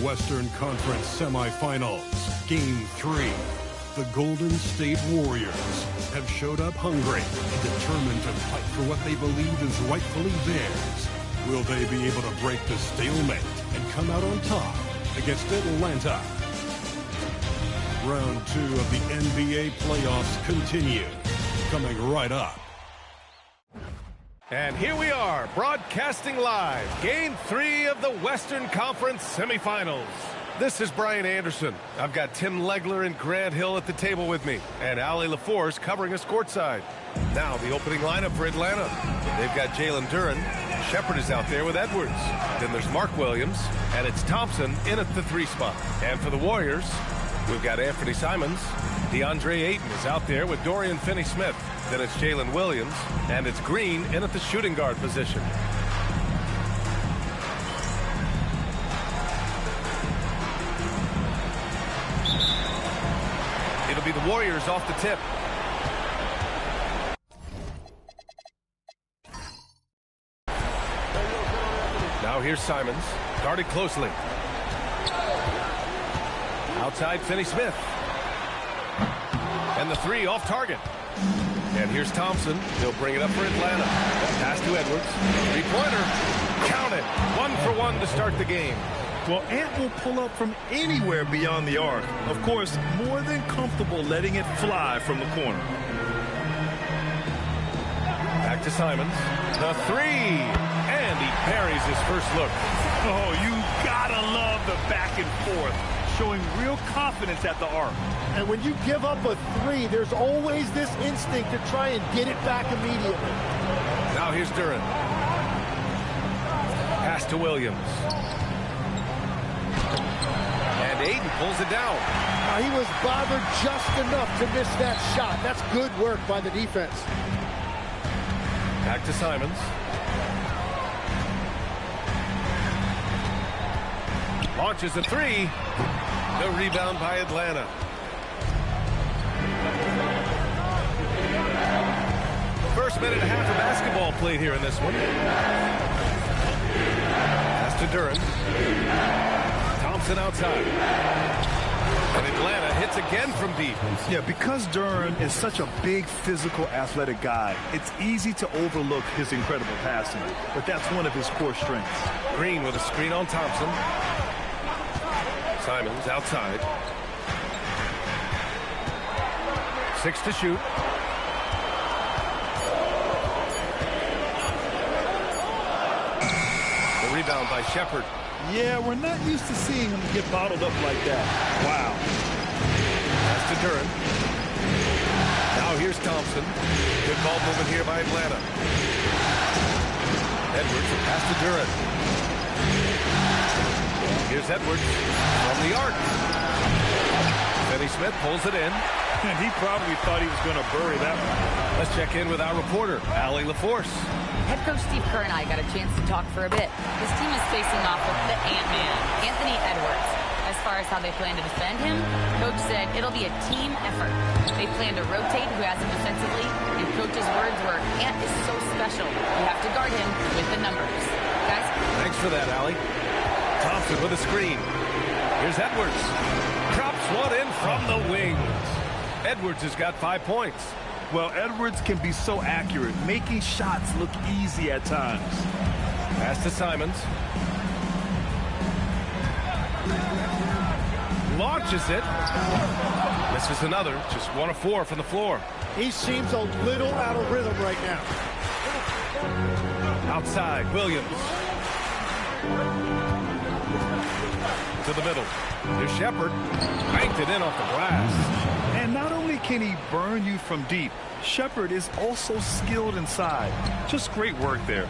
Western Conference semifinals, Game 3. The Golden State Warriors have showed up hungry, determined to fight for what they believe is rightfully theirs. Will they be able to break the stalemate and come out on top against Atlanta? Round 2 of the NBA playoffs continue, coming right up. And here we are, broadcasting live, Game 3 of the Western Conference semifinals. This is Brian Anderson. I've got Tim Legler and Grant Hill at the table with me, and Ali LaForce covering us courtside. Now, the opening lineup for Atlanta. They've got Jalen Duren. Shepard is out there with Edwards. Then there's Mark Williams, and it's Thompson in at the 3 spot. And for the Warriors, we've got Anthony Simons. DeAndre Ayton is out there with Dorian Finney-Smith. Then it's Jalen Williams, and it's Green in at the shooting guard position. It'll be the Warriors off the tip. Now here's Simons, guarded closely. Outside Finney-Smith. And the 3 off target. And here's Thompson. He'll bring it up for Atlanta. Pass to Edwards. 3-pointer. Count it. 1 for 1 to start the game. Well, Ant will pull up from anywhere beyond the arc. Of course, more than comfortable letting it fly from the corner. Back to Simons. The 3. And he parries his first look. Oh, you gotta love the back and forth. Showing real confidence at the arc. And when you give up a 3, there's always this instinct to try and get it back immediately. Now here's Duren. Pass to Williams. And Ayton pulls it down. Now, he was bothered just enough to miss that shot. That's good work by the defense. Back to Simons. Launches a 3. The rebound by Atlanta. First minute and a half of basketball played here in this one. Pass to Duren. Thompson outside. And Atlanta hits again from deep. Yeah, because Duren is such a big, physical, athletic guy, it's easy to overlook his incredible passing. But that's one of his core strengths. Green with a screen on Thompson. Simons outside. 6 to shoot. The rebound by Shepard. Yeah, we're not used to seeing him get bottled up like that. Wow. Pass to Duren. Now here's Thompson. Good ball movement here by Atlanta. Edwards, a pass to Duren. Here's Edwards from the arc. Finney-Smith pulls it in. And he probably thought he was going to bury that one. Let's check in with our reporter, Ali LaForce. Head coach Steve Kerr and I got a chance to talk for a bit. His team is facing off with the Ant-Man, Anthony Edwards. As far as how they plan to defend him, coach said it'll be a team effort. They plan to rotate who has him defensively, and coach's words were, Ant is so special. You have to guard him with the numbers. Guys? Thanks for that, Ali. Thompson with a screen. Here's Edwards. Drops one in from the wings. Edwards has got 5 points. Well, Edwards can be so accurate, making shots look easy at times. Pass to Simons. Launches it. Misses another. Just 1 of 4 from the floor. He seems a little out of rhythm right now. Outside, Williams. To the middle. Here's Shepard. Banked it in off the glass. And not only can he burn you from deep, Shepard is also skilled inside. Just great work there.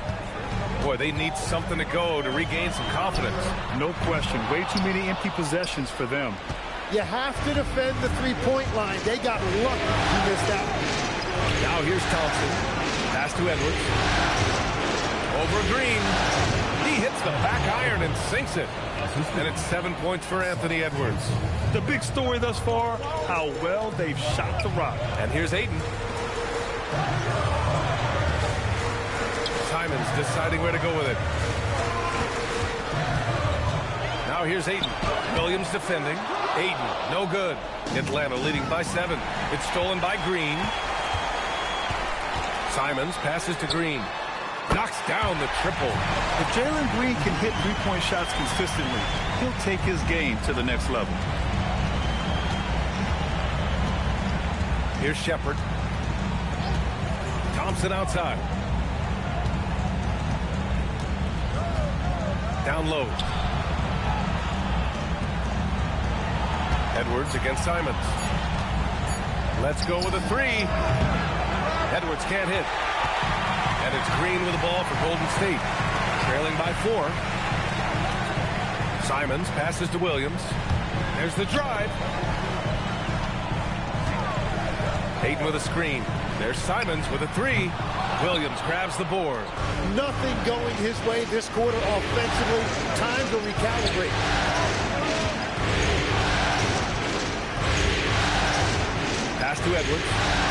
Boy, they need something to go to regain some confidence. No question. Way too many empty possessions for them. You have to defend the three-point line. They got lucky to miss that one. Now here's Thompson. Pass to Edwards. Over Green. He hits the back iron and sinks it. And it's 7 points for Anthony Edwards. The big story thus far, how well they've shot the rock. And here's Ayton. Simons deciding where to go with it. Now Now here's Ayton. Williams defending. Ayton, no good. Atlanta leading by 7. It's stolen by Green. Simons passes to Green. Knocks down the triple. If Jalen Green can hit three-point shots consistently, he'll take his game to the next level. Here's Shepard. Thompson outside. Down low. Edwards against Simons. Let's go with a 3. Edwards can't hit. And it's Green with the ball for Golden State. Trailing by 4. Simons passes to Williams. There's the drive. Ayton with a screen. There's Simons with a 3. Williams grabs the board. Nothing going his way this quarter offensively. Time to recalibrate. Pass to Edwards.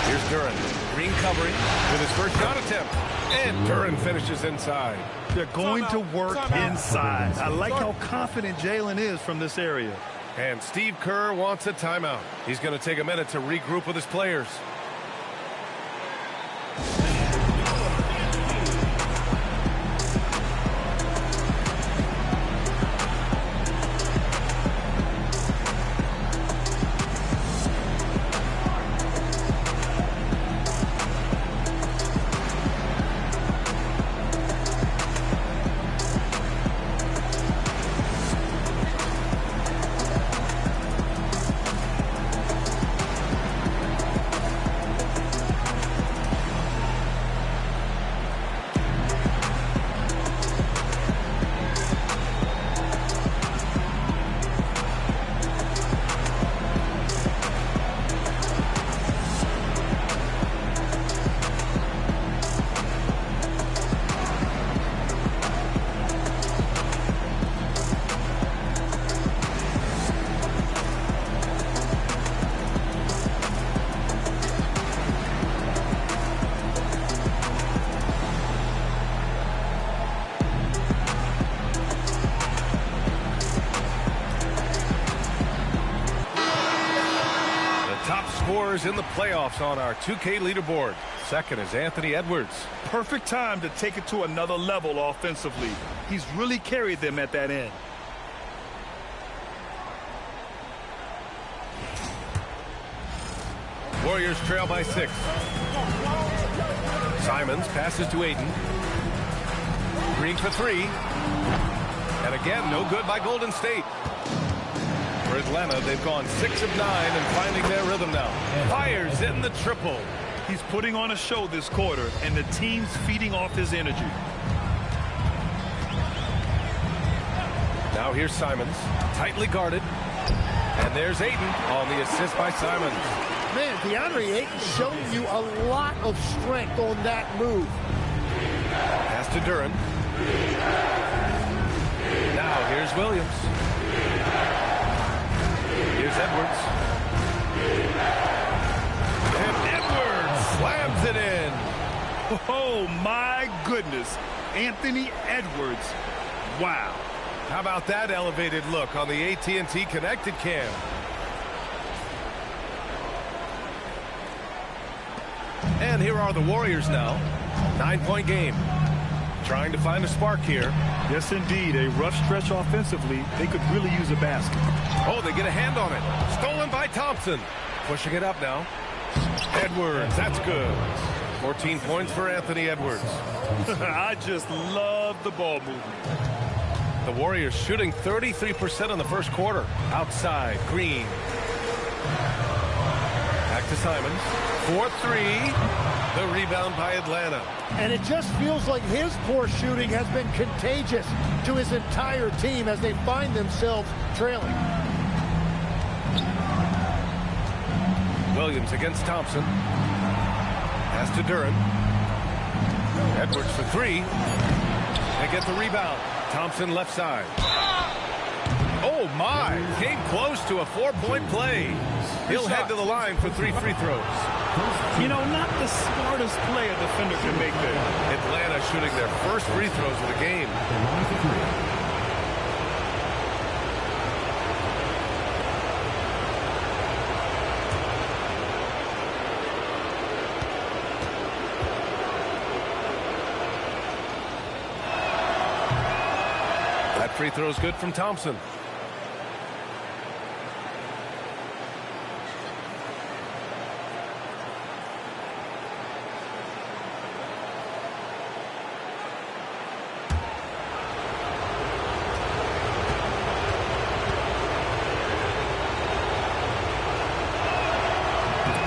Here's Duren. Green covering with his first shot attempt. And Duren finishes inside. They're going to work inside. I like how confident Jalen is from this area. And Steve Kerr wants a timeout. He's going to take a minute to regroup with his players. Scorers in the playoffs on our 2K leaderboard. Second is Anthony Edwards. Perfect time to take it to another level offensively. He's really carried them at that end. Warriors trail by 6. Simons passes to Ayton. Green for 3. And again, no good by Golden State. For Atlanta, they've gone 6 of 9 and finding their rhythm now. Fires in the triple. He's putting on a show this quarter, and the team's feeding off his energy. Now here's Simons, tightly guarded. And there's Ayton on the assist by Simons. Man, DeAndre Ayton showing you a lot of strength on that move. Pass to Duren. Now here's Williams. Here's Edwards. And Edwards slams it in. Oh, my goodness. Anthony Edwards. Wow. How about that elevated look on the AT&T connected cam? And here are the Warriors now. 9-point game. Trying to find a spark here. Yes, indeed. A rough stretch offensively. They could really use a basket. Oh, they get a hand on it. Stolen by Thompson. Pushing it up now. Edwards, that's good. 14 points for Anthony Edwards. I just love the ball movement. The Warriors shooting 33% in the first quarter. Outside, Green. Back to Simons. 4-3. The rebound by Atlanta. And it just feels like his poor shooting has been contagious to his entire team as they find themselves trailing. Williams against Thompson. Pass to Duren. Edwards for 3. They get the rebound. Thompson left side. Oh my! Came close to a 4-point play. He'll head to the line for 3 free throws. You know, not the smartest play a defender can make there. Atlanta shooting their first free throws of the game. free throw's good from Thompson.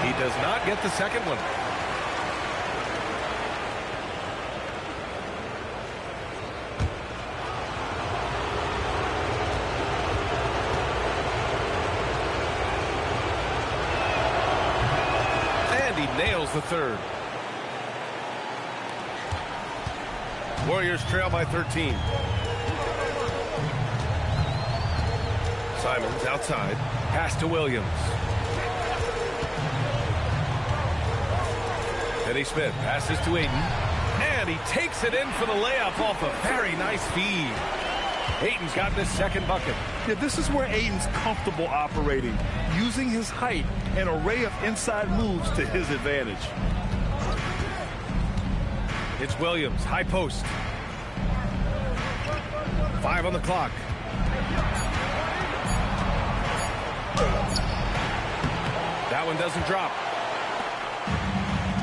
He does not get the second one. Nails the third. Warriors trail by 13. Simons outside. Pass to Williams. Finney Smith passes to Ayton. And he takes it in for the layup off a very nice feed. Ayton's got this second bucket. Yeah, this is where Ayton's comfortable operating, using his height and array of inside moves to his advantage. It's Williams, high post. 5 on the clock. That one doesn't drop.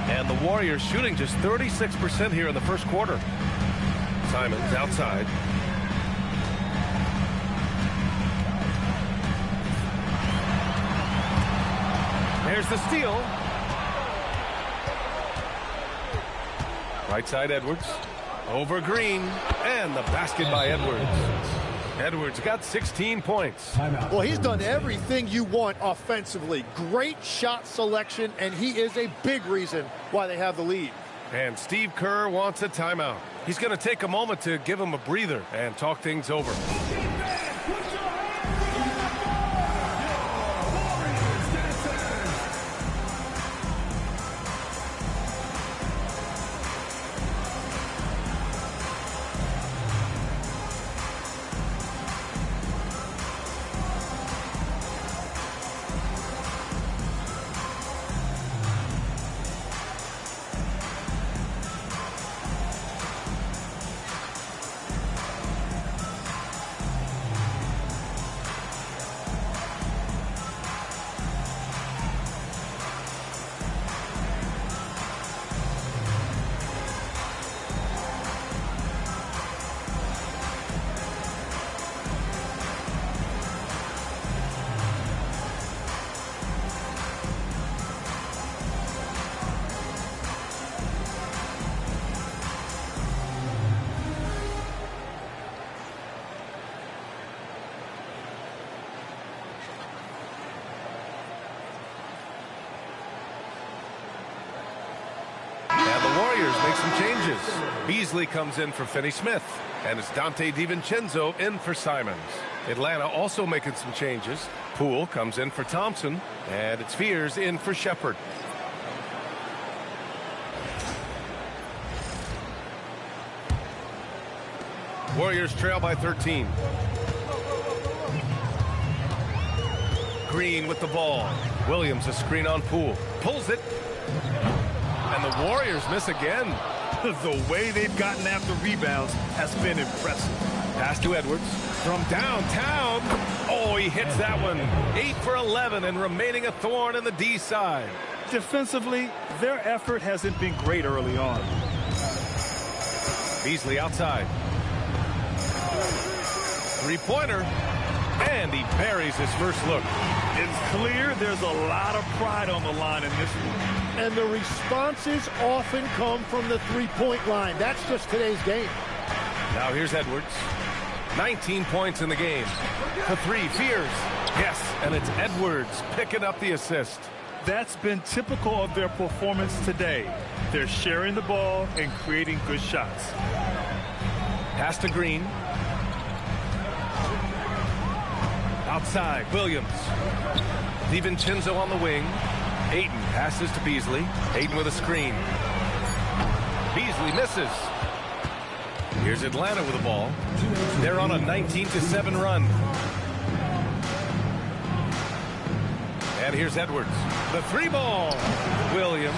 And the Warriors shooting just 36% here in the first quarter. Simons outside. There's the steal. Right side Edwards. Over Green. And the basket by Edwards. Edwards got 16 points. Well, he's done everything you want offensively. Great shot selection, and he is a big reason why they have the lead. And Steve Kerr wants a timeout. He's going to take a moment to give him a breather and talk things over. Make some changes. Beasley comes in for Finney Smith, and it's Dante DiVincenzo in for Simons. Atlanta also making some changes. Poole comes in for Thompson, and it's Fears in for Shepard. Warriors trail by 13. Green with the ball. Williams a screen on Poole. Pulls it. And the Warriors miss again. The way they've gotten after rebounds has been impressive. Pass to Edwards from downtown. Oh, he hits that one. 8 for 11 and remaining a thorn in the D side. Defensively, their effort hasn't been great early on. Beasley outside. Three-pointer. And he buries his first look. It's clear there's a lot of pride on the line in this one. And the responses often come from the three-point line. That's just today's game. Now here's Edwards. 19 points in the game. For three, Fears. Yes, and it's Edwards picking up the assist. That's been typical of their performance today. They're sharing the ball and creating good shots. Pass to Green. Outside, Williams. DiVincenzo on the wing. Ayton passes to Beasley. Ayton with a screen. Beasley misses. Here's Atlanta with the ball. They're on a 19-7 run. And here's Edwards. The three ball. Williams.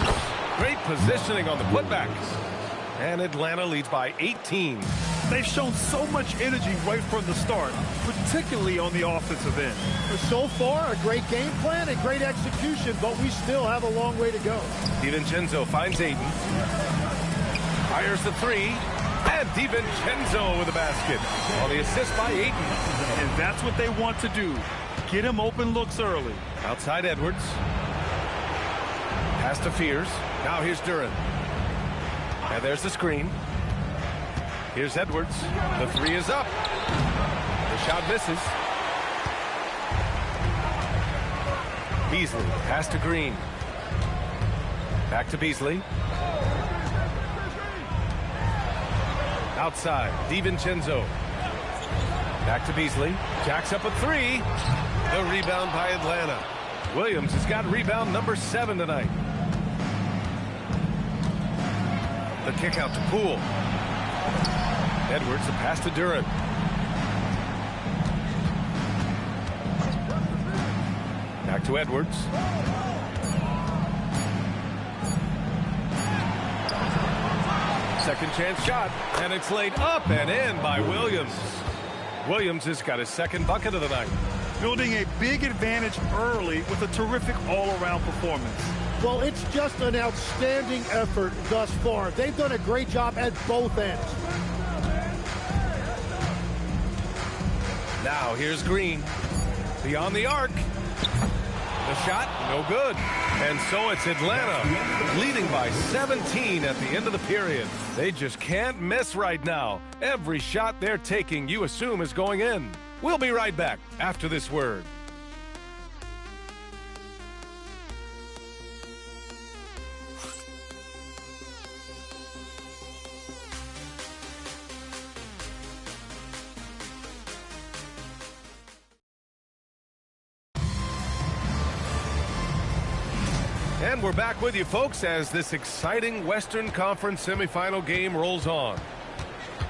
Great positioning on the putbacks. And Atlanta leads by 18. They've shown so much energy right from the start, particularly on the offensive end. So far, a great game plan and great execution, but we still have a long way to go. DiVincenzo finds Aiden. Fires the three. And DiVincenzo with a basket. On the assist by Aiden. And that's what they want to do. Get him open looks early. Outside Edwards. Pass to Fears. Now here's Duran. And there's the screen. Here's Edwards. The three is up. The shot misses. Beasley. Pass to Green. Back to Beasley. Outside. DiVincenzo. Back to Beasley. Jacks up a three. The rebound by Atlanta. Williams has got rebound number 7 tonight. The kick out to Poole. Edwards, the pass to Duran. Back to Edwards. Second chance shot, and it's laid up and in by Williams. Williams has got his second bucket of the night. Building a big advantage early with a terrific all-around performance. Well, it's just an outstanding effort thus far. They've done a great job at both ends. Now here's Green. Beyond the arc. The shot, no good. And so it's Atlanta leading by 17 at the end of the period. They just can't miss right now. Every shot they're taking, you assume, is going in. We'll be right back after this word. And we're back with you, folks, as this exciting Western Conference semifinal game rolls on.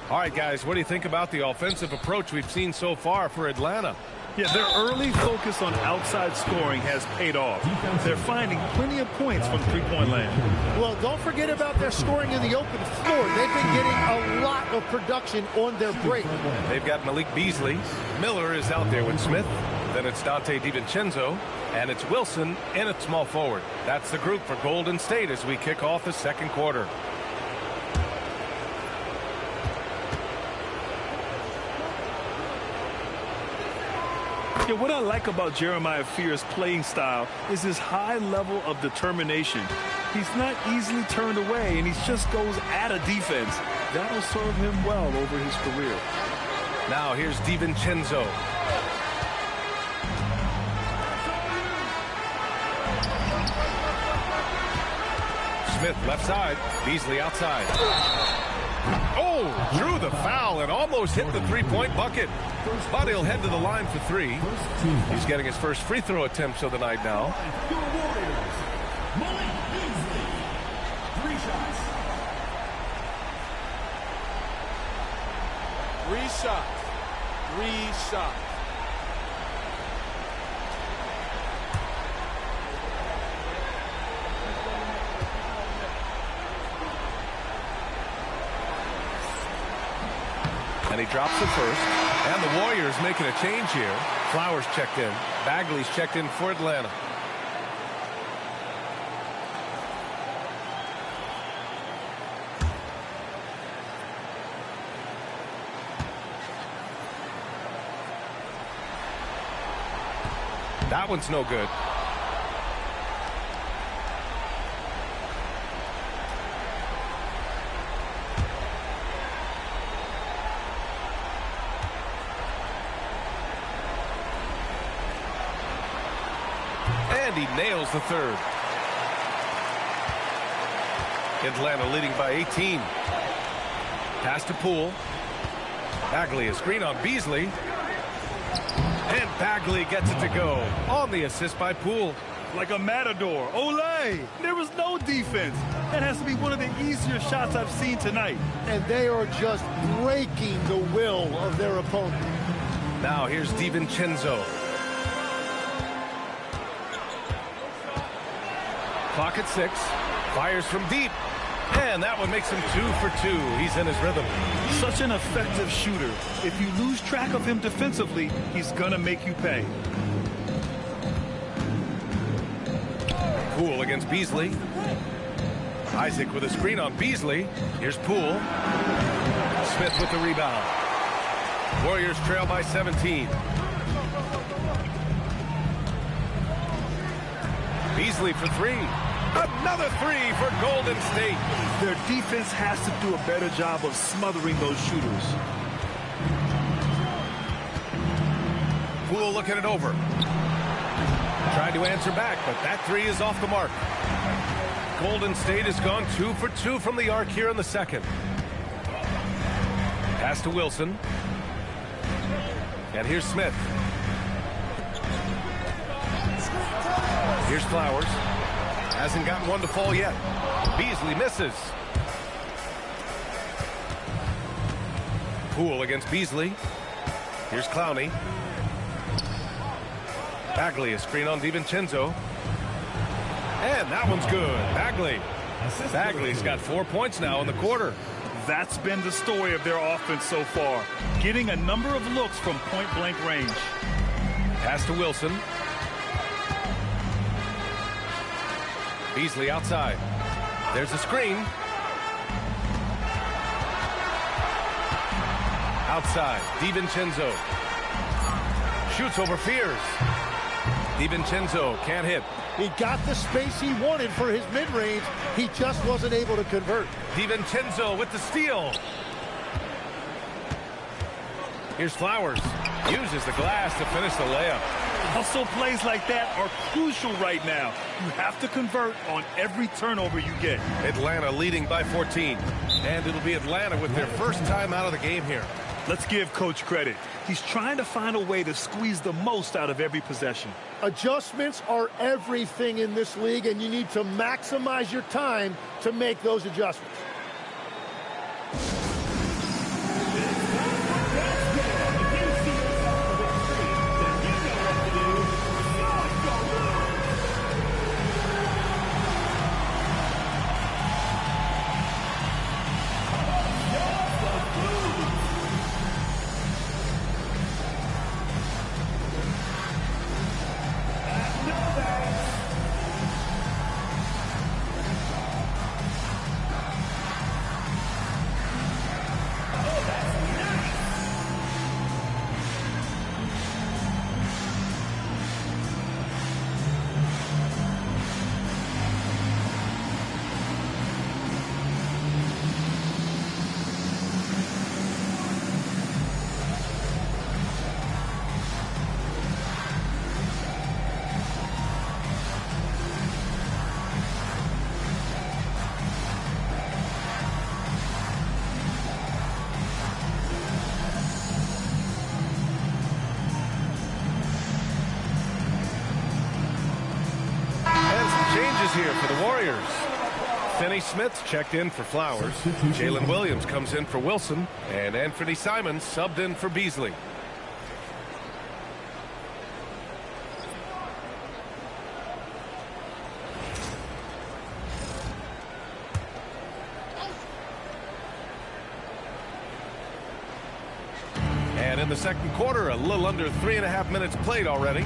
All right, guys, what do you think about the offensive approach we've seen so far for Atlanta? Yeah, their early focus on outside scoring has paid off. They're finding plenty of points from three-point land. Well, don't forget about their scoring in the open floor. They've been getting a lot of production on their break. They've got Malik Beasley. Miller is out there with Smith. Then it's Dante DiVincenzo. And it's Wilson in at small forward. That's the group for Golden State as we kick off the second quarter. Yeah, what I like about Jeremiah Fears' playing style is his high level of determination. He's not easily turned away, and he just goes at a defense. That'll serve him well over his career. Now here's DiVincenzo. Smith left side. Beasley outside. Oh, drew the foul and almost hit the three-point bucket. But he'll head to the line for three. He's getting his first free throw attempts of the night now. RiseUp. And he drops it first. And the Warriors making a change here. Flowers checked in. Bagley's checked in for Atlanta. That one's no good. And he nails the third. Atlanta leading by 18. Pass to Poole. Bagley, a screen on Beasley. And Bagley gets it to go on the assist by Poole. Like a matador. Olay! There was no defense. That has to be one of the easier shots I've seen tonight. And they are just breaking the will of their opponent. Now here's DiVincenzo. Clock at 6. Fires from deep. And that one makes him 2 for 2. He's in his rhythm. Such an effective shooter. If you lose track of him defensively, he's gonna make you pay. Poole against Beasley. Isaac with a screen on Beasley. Here's Poole. Smith with the rebound. Warriors trail by 17. Beasley for 3. Another 3 for Golden State. Their defense has to do a better job of smothering those shooters. Poole looking it over. Tried to answer back, but that 3 is off the mark. Golden State has gone 2 for 2 from the arc here in the second. Pass to Wilson. And here's Smith. Here's Flowers. Hasn't gotten one to fall yet. Beasley misses. Poole against Beasley. Here's Clowney. Bagley, a screen on DiVincenzo. And that one's good. Bagley's got 4 points now in the quarter. That's been the story of their offense so far. Getting a number of looks from point-blank range. Pass to Wilson. Beasley outside. There's a screen. Outside, DiVincenzo. Shoots over Fears. DiVincenzo can't hit. He got the space he wanted for his mid-range. He just wasn't able to convert. DiVincenzo with the steal. Here's Flowers. Uses the glass to finish the layup. Hustle plays like that are crucial right now. You have to convert on every turnover you get. Atlanta leading by 14. And it'll be Atlanta with their first time out of the game here. Let's give Coach credit. He's trying to find a way to squeeze the most out of every possession. Adjustments are everything in this league, and you need to maximize your time to make those adjustments. Here for the Warriors. Finney Smith checked in for Flowers. Jalen Williams comes in for Wilson. And Anthony Simons subbed in for Beasley. And in the second quarter, a little under 3.5 minutes played already.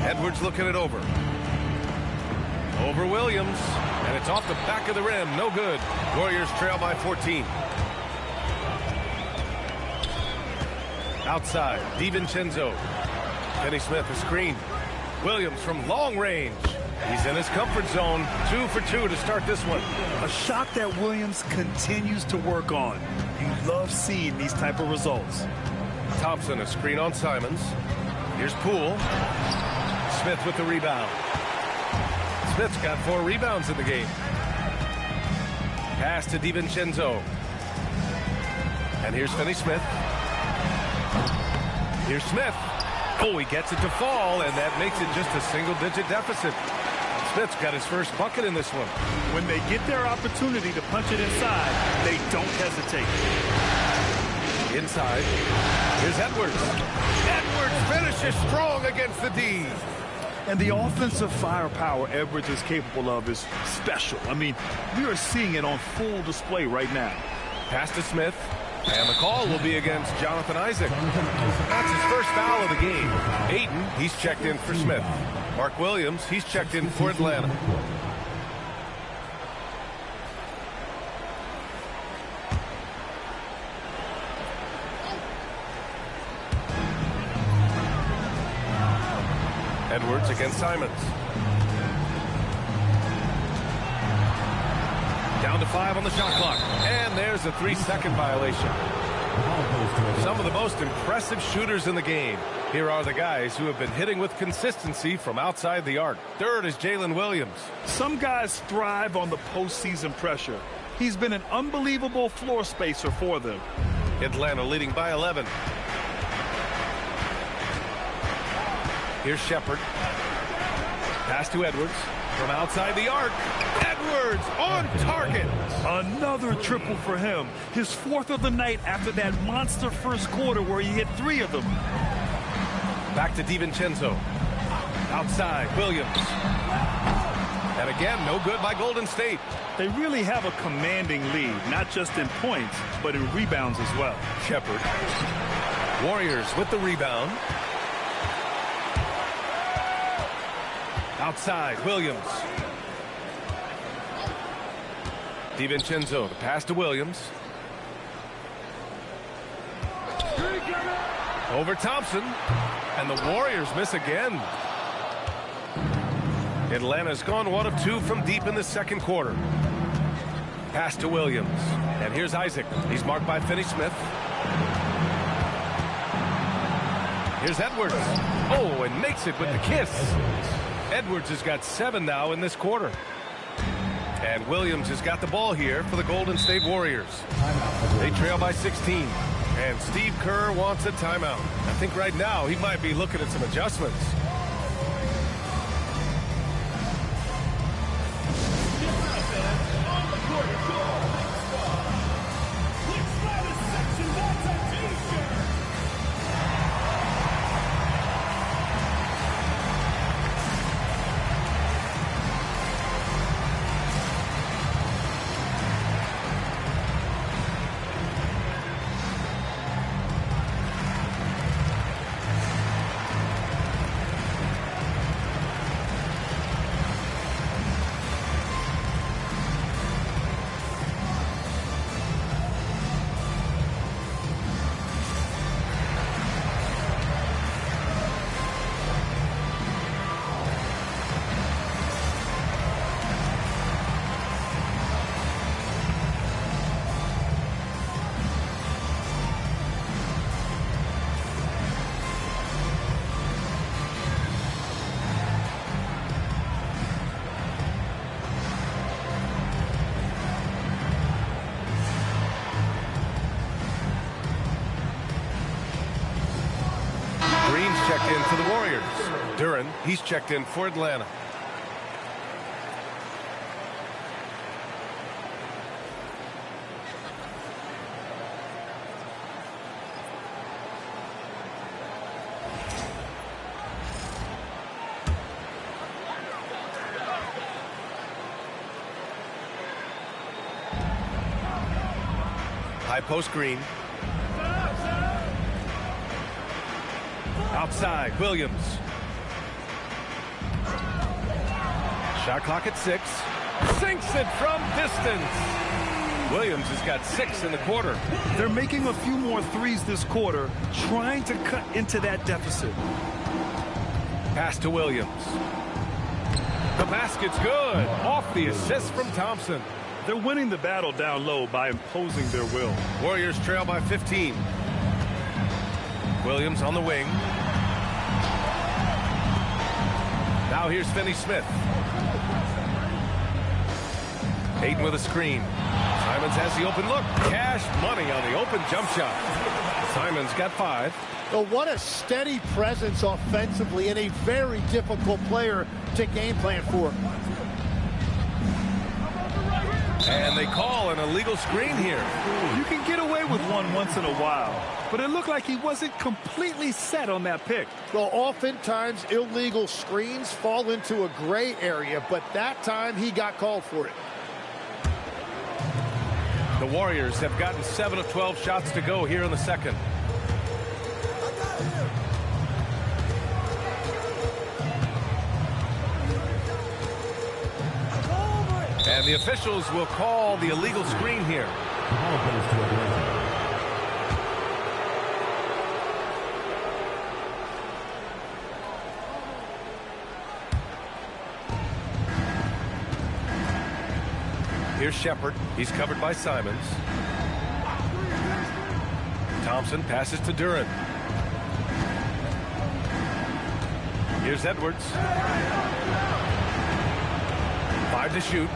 Edwards looking it over. Over Williams. And it's off the back of the rim. No good. Warriors trail by 14. Outside. DiVincenzo. Finney Smith a screen. Williams from long range. He's in his comfort zone. 2 for 2 to start this one. A shot that Williams continues to work on. You love seeing these type of results. Thompson a screen on Simons. Here's Poole. Smith with the rebound. Smith's got 4 rebounds in the game. Pass to DiVincenzo. And here's Finney Smith. Here's Smith. Oh, he gets it to fall, and that makes it just a single-digit deficit. Smith's got his first bucket in this one. When they get their opportunity to punch it inside, they don't hesitate. Inside. Here's Edwards. Edwards finishes strong against the D. And the offensive firepower Edwards is capable of is special. I mean, we are seeing it on full display right now. Pass to Smith. And the call will be against Jonathan Isaac. That's his first foul of the game. Ayton, he's checked in for Smith. Mark Williams, he's checked in for Atlanta. Edwards against Simons. Down to 5 on the shot clock. And there's a 3-second violation. Some of the most impressive shooters in the game. Here are the guys who have been hitting with consistency from outside the arc. Third is Jalen Williams. Some guys thrive on the postseason pressure. He's been an unbelievable floor spacer for them. Atlanta leading by 11. Here's Shepard. Pass to Edwards. From outside the arc. Edwards on target. Another triple for him. His 4th of the night after that monster first quarter where he hit 3 of them. Back to DiVincenzo. Outside, Williams. And again, no good by Golden State. They really have a commanding lead, not just in points, but in rebounds as well. Shepard. Warriors with the rebound. Outside, Williams. DiVincenzo, the pass to Williams. Over Thompson. And the Warriors miss again. Atlanta's gone 1 of 2 from deep in the second quarter. Pass to Williams. And here's Isaac. He's marked by Finney-Smith. Here's Edwards. Oh, and makes it with the kiss. Edwards has got 7 now in this quarter. And Williams has got the ball here for the Golden State Warriors. They trail by 16. And Steve Kerr wants a timeout. I think right now he might be looking at some adjustments. Checked in for the Warriors. Duren, he's checked in for Atlanta. High post Green. Outside, Williams. Shot clock at 6. Sinks it from distance. Williams has got 6 in the quarter. They're making a few more threes this quarter, trying to cut into that deficit. Pass to Williams. The basket's good. Off the assist from Thompson. They're winning the battle down low by imposing their will. Warriors trail by 15. Williams on the wing. Now here's Finney-Smith. Ayton with a screen. Simons has the open look. Cash money on the open jump shot. Simons got 5. Well, what a steady presence offensively and a very difficult player to game plan for. And they call an illegal screen here. You can get away with one once in a while, but it looked like he wasn't completely set on that pick. Well, oftentimes illegal screens fall into a gray area, but that time he got called for it. The Warriors have gotten 7 of 12 shots to go here in the second. And the officials will call the illegal screen here. Here's Shepard. He's covered by Simons. Thompson passes to Duren. Here's Edwards. 5 to shoot.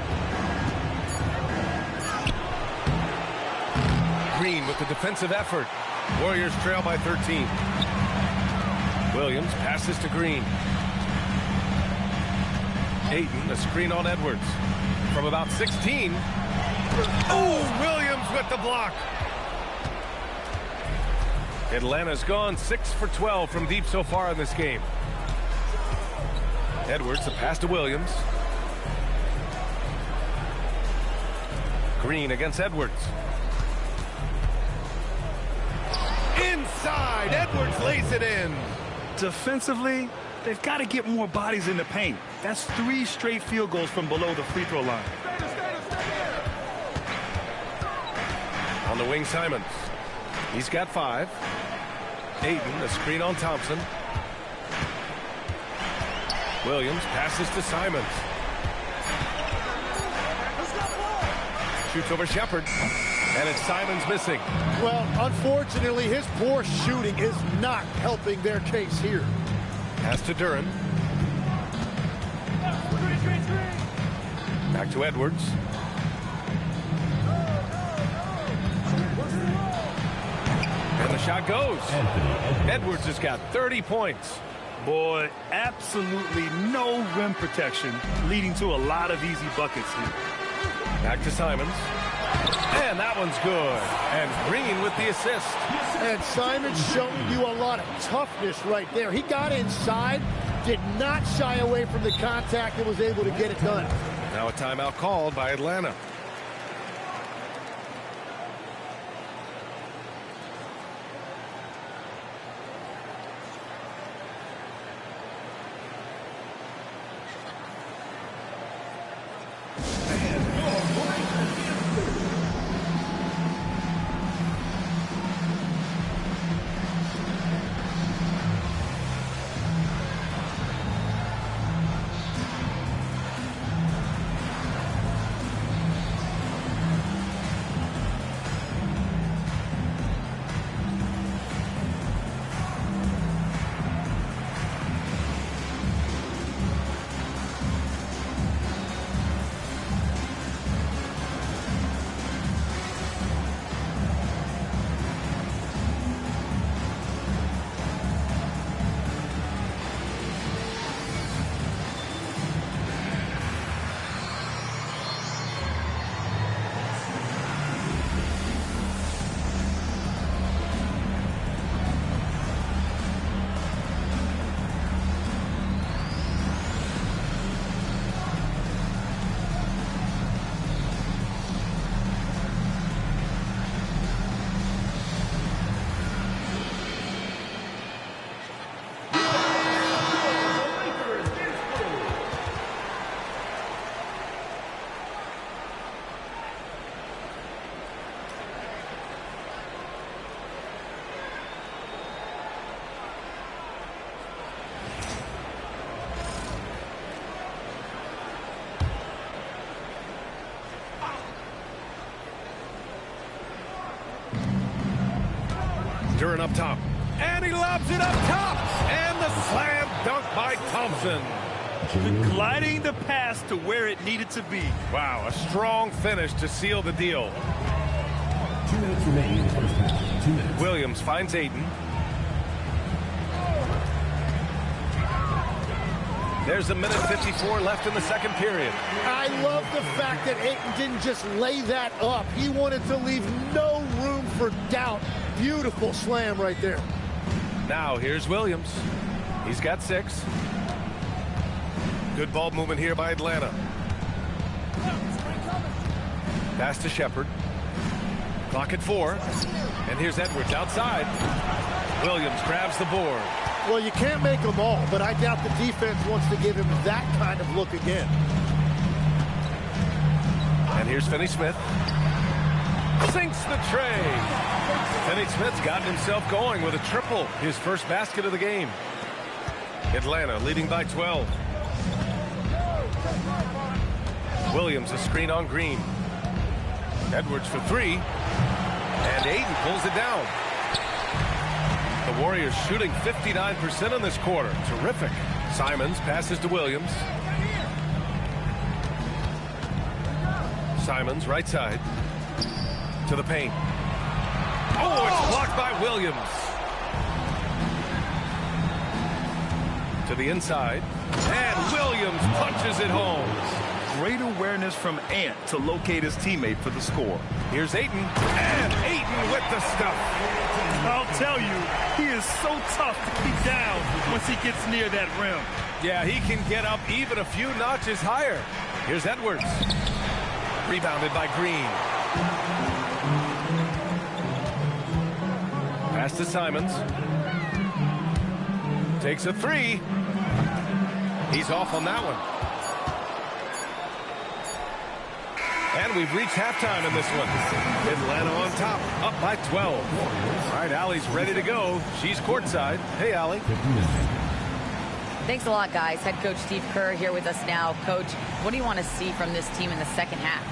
Green with the defensive effort. Warriors trail by 13. Williams passes to Green. Ayton, a screen on Edwards. From about 16. Oh, Williams with the block. Atlanta's gone 6 for 12 from deep so far in this game. Edwards, a pass to Williams. Green against Edwards. Inside, Edwards lays it in. Defensively, they've got to get more bodies in the paint. That's 3 straight field goals from below the free throw line. On the wing, Simons. He's got 5. Ayton, a screen on Thompson. Williams passes to Simons. Shoots over Shepard. And it's Simons missing. Well, unfortunately, his poor shooting is not helping their case here. Pass to Duren. Back to Edwards. And the shot goes. Edwards has got 30 points. Boy, absolutely no rim protection, leading to a lot of easy buckets here. Back to Simons. And that one's good. And Green with the assist. And Simons showing you a lot of toughness right there. He got inside, did not shy away from the contact, and was able to get it done. Now a timeout called by Atlanta. Duren up top. And he lobs it up top. And the slam dunk by Thompson. Gliding the pass to where it needed to be. Wow, a strong finish to seal the deal. 2 minutes remaining in the first half. 2 minutes. Williams finds Ayton. There's a minute 54 left in the second period. I love the fact that Ayton didn't just lay that up. He wanted to leave no room for doubt. Beautiful slam right there. Now here's Williams. He's got 6. Good ball movement here by Atlanta. Pass to Shepard. Clock at 4. And here's Edwards outside. Williams grabs the board. Well, you can't make them all, but I doubt the defense wants to give him that kind of look again. And here's Finney-Smith. Sinks the tray. Finney-Smith's gotten himself going with a triple, his first basket of the game. Atlanta leading by 12. Williams a screen on Green. Edwards for 3. And Ayton pulls it down. The Warriors shooting 59% in this quarter. Terrific. Simons passes to Williams. Simons right side. To the paint. Oh, it's blocked by Williams. To the inside. And Williams punches it home. Great awareness from Ant to locate his teammate for the score. Here's Ayton. And Ayton with the stuff. I'll tell you, he is so tough to keep down once he gets near that rim. Yeah, he can get up even a few notches higher. Here's Edwards. Rebounded by Green. Pass to Simons. Takes a 3. He's off on that one. And we've reached halftime in this one. Atlanta on top, up by 12. All right, Allie's ready to go. She's courtside. Hey, Allie. Thanks a lot, guys. Head coach Steve Kerr here with us now. Coach, what do you want to see from this team in the second half?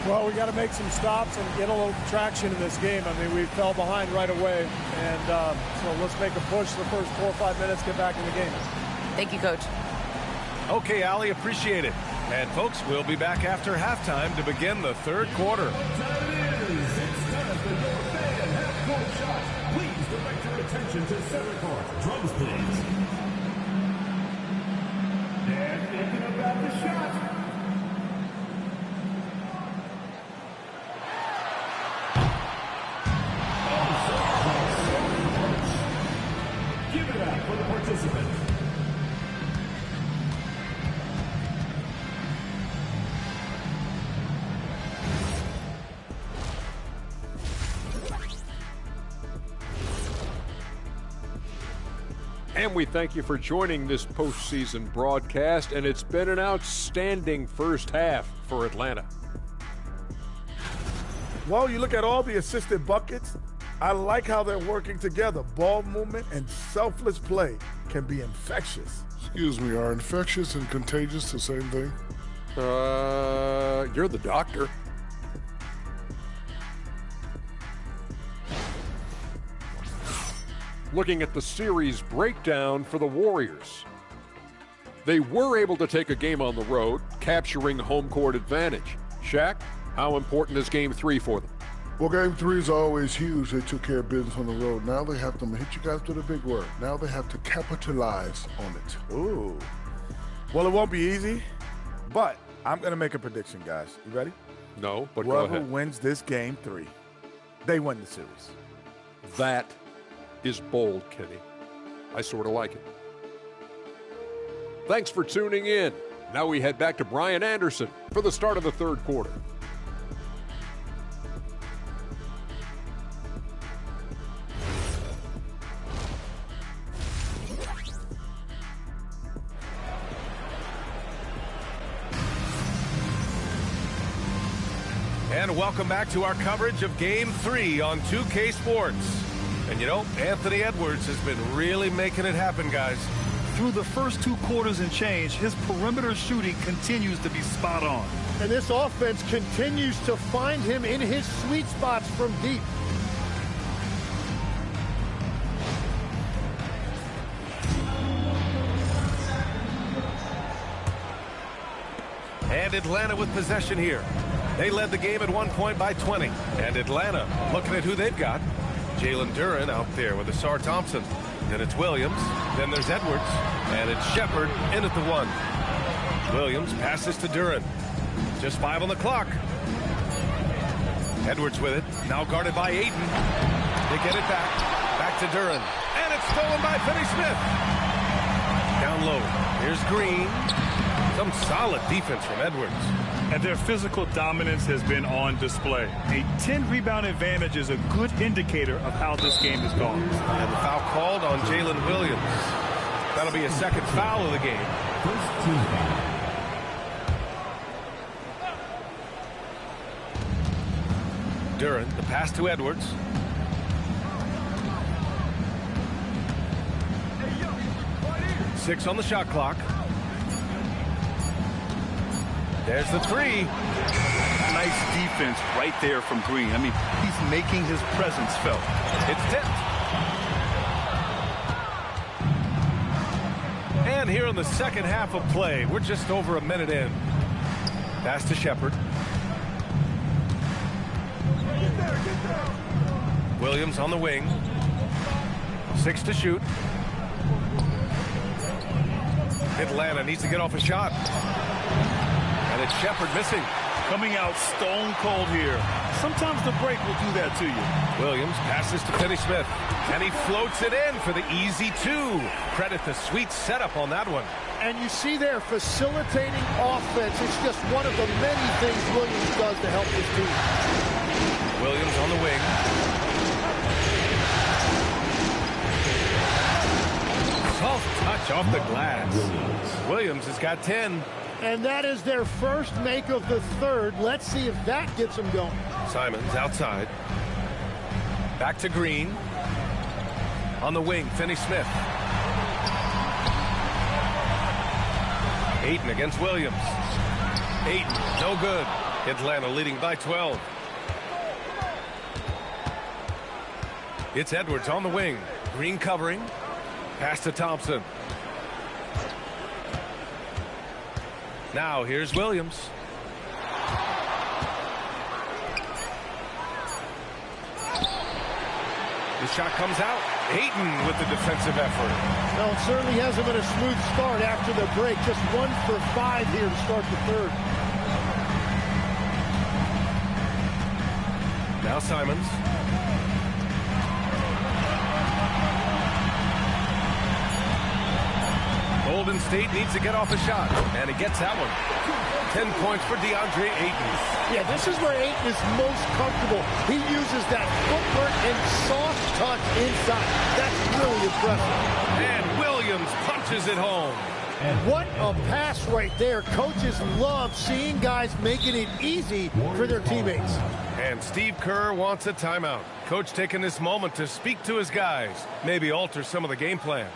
Well, we got to make some stops and get a little traction in this game. I mean, we fell behind right away, and so let's make a push the first 4 or 5 minutes, get back in the game. Thank you, Coach. Okay, Allie, appreciate it. And, folks, we'll be back after halftime to begin the third quarter. Please direct your attention to center court. Drums, please. They're thinking about the shot. Give it up for the participants. And we thank you for joining this postseason broadcast, and it's been an outstanding first half for Atlanta. Well, you look at all the assisted buckets, I like how they're working together. Ball movement and selfless play can be infectious. Excuse me, are infectious and contagious the same thing? You're the doctor. Looking at the series breakdown for the Warriors. They were able to take a game on the road, capturing home court advantage. Shaq, how important is Game 3 for them? Well, Game 3 is always huge. They took care of business on the road. Now they have to hit you guys with a big word. Now they have to capitalize on it. Ooh. Well, it won't be easy, but I'm going to make a prediction, guys. You ready? No, but Whoever go ahead. wins this Game 3, they win the series. That is bold, Kenny. I sort of like it. Thanks for tuning in. Now we head back to Brian Anderson for the start of the third quarter. And welcome back to our coverage of Game 3 on 2K Sports. And you know, Anthony Edwards has been really making it happen, guys. Through the first 2 quarters and change, his perimeter shooting continues to be spot on. And this offense continues to find him in his sweet spots from deep. And Atlanta with possession here. They led the game at one point by 20. And Atlanta looking at who they've got. Jalen Duren out there with Asar Thompson. Then it's Williams. Then there's Edwards. And it's Shepard in at the 1. Williams passes to Duran. Just 5 on the clock. Edwards with it. Now guarded by Ayton. They get it back. Back to Duran. And it's stolen by Finney-Smith. Down low. Here's Green. Some solid defense from Edwards. And their physical dominance has been on display. A 10-rebound advantage is a good indicator of how this game has gone. And the foul called on Jalen Williams. That'll be a second foul of the game. First team foul. Duran, the pass to Edwards. Six on the shot clock. There's the 3. Nice defense right there from Green. I mean, he's making his presence felt. It's tipped. And here in the second half of play, we're just over a minute in. Pass to Shepard. Williams on the wing. 6 to shoot. Atlanta needs to get off a shot. And it's Shepard missing. Coming out stone cold here. Sometimes the break will do that to you. Williams passes to Finney-Smith. And he floats it in for the easy 2. Credit the sweet setup on that one. And you see there, facilitating offense. It's just one of the many things Williams does to help his team. Williams on the wing. Soft touch off the glass. Williams has got 10. And that is their first make of the third. Let's see if that gets them going. Simons outside. Back to Green. On the wing, Finney-Smith. Ayton against Williams. Ayton, no good. Atlanta leading by 12. It's Edwards on the wing. Green covering. Pass to Thompson. Now here's Williams. The shot comes out. Ayton with the defensive effort. No, it certainly hasn't been a smooth start after the break. Just 1 for 5 here to start the third. Now Simons. Golden State needs to get off a shot, and he gets that one. 10 points for DeAndre Ayton. Yeah, this is where Ayton is most comfortable. He uses that footwork and soft touch inside. That's really impressive. And Williams punches it home. What a pass right there. Coaches love seeing guys making it easy for their teammates. And Steve Kerr wants a timeout. Coach taking this moment to speak to his guys, maybe alter some of the game plan.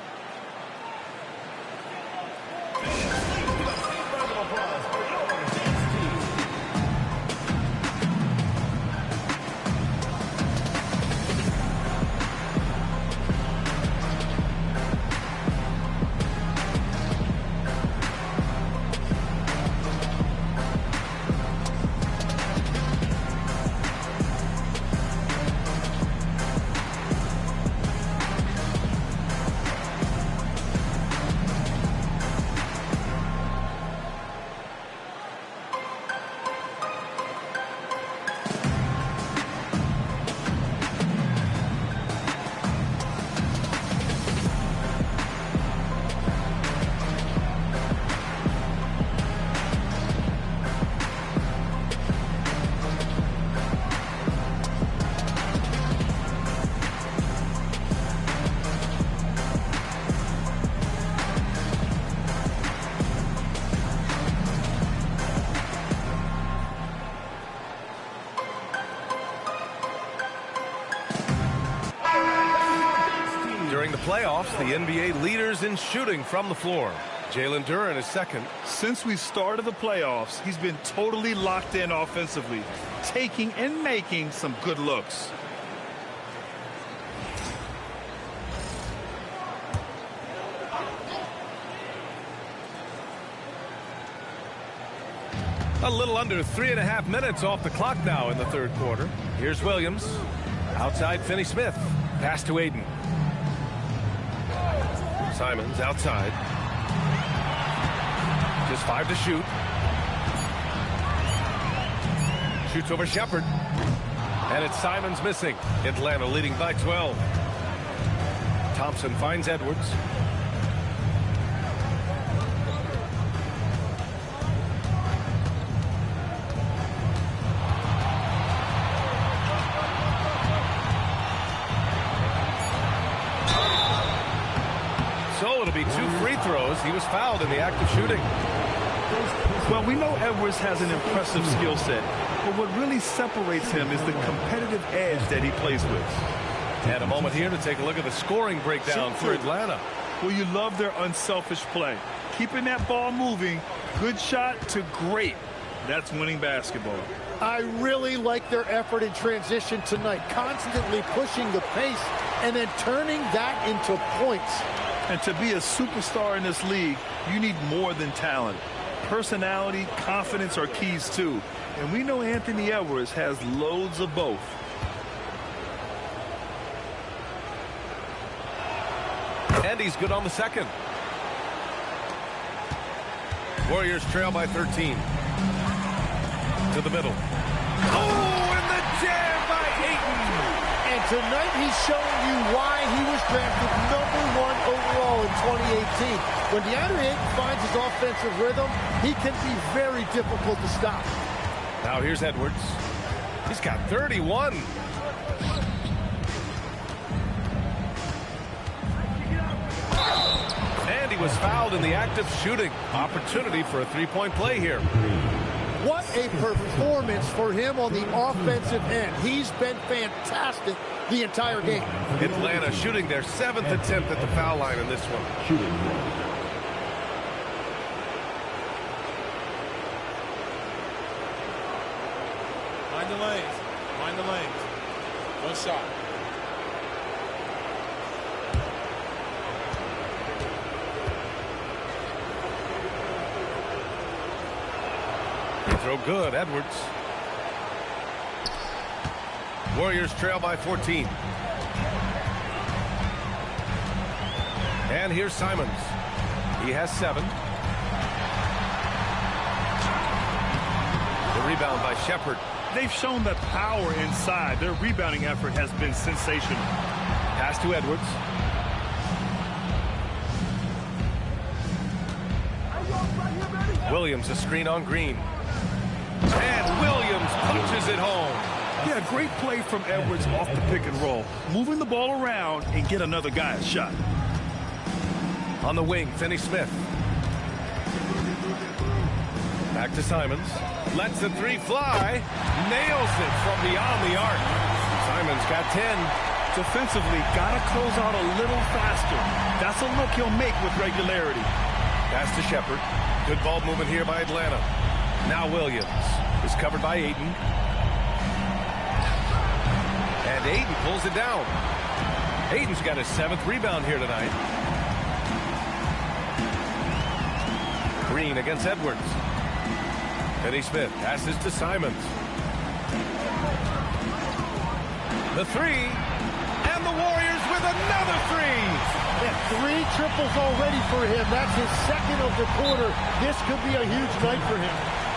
During the playoffs, the NBA leaders in shooting from the floor. Jalen Duran is second. Since we started the playoffs, he's been totally locked in offensively, taking and making some good looks. A little under 3.5 minutes off the clock now in the third quarter. Here's Williams. Outside Finney-Smith. Pass to Ayton. Simons outside. Just 5 to shoot. Shoots over Shepard. And it's Simons missing. Atlanta leading by 12. Thompson finds Edwards. So it'll be 2 free throws. He was fouled in the act of shooting. Well, we know Edwards has an impressive skill set, but what really separates him is the competitive edge that he plays with. And a moment here to take a look at the scoring breakdown for Atlanta. Well, you love their unselfish play. Keeping that ball moving, good shot to great. That's winning basketball. I really like their effort in transition tonight, constantly pushing the pace and then turning that into points. And to be a superstar in this league, you need more than talent. Personality, confidence are keys too. And we know Anthony Edwards has loads of both. And he's good on the second. Warriors trail by 13. To the middle. Oh, and the jam by Ayton. And tonight he's showing you why he was drafted #1 overall in 2018. When DeAndre Ayton finds his offensive rhythm, he can be very difficult to stop. Now here's Edwards. He's got 31. And he was fouled in the act of shooting. Opportunity for a three-point play here. What a performance for him on the offensive end. He's been fantastic the entire game. Atlanta shooting their 7th attempt at the foul line in this one. Mind the lanes. Mind the lanes. One shot. Throw good, Edwards. Warriors trail by 14. And here's Simons. He has 7. The rebound by Shepard. They've shown the power inside. Their rebounding effort has been sensational. Pass to Edwards. Williams a screen on Green. And Williams punches it home. Yeah, great play from Edwards off the pick and roll. Moving the ball around and get another guy a shot. On the wing, Finney-Smith. Back to Simons. Lets the 3 fly. Nails it from beyond the arc. Simons got 10. Defensively, got to close out a little faster. That's a look he'll make with regularity. Pass to Shepard. Good ball movement here by Atlanta. Now Williams is covered by Ayton. And Ayton pulls it down. Ayton's got his 7th rebound here tonight. Green against Edwards. Finney-Smith passes to Simons. The 3. And the Warriors with another 3. Yeah, 3 triples already for him. That's his 2nd of the quarter. This could be a huge night for him.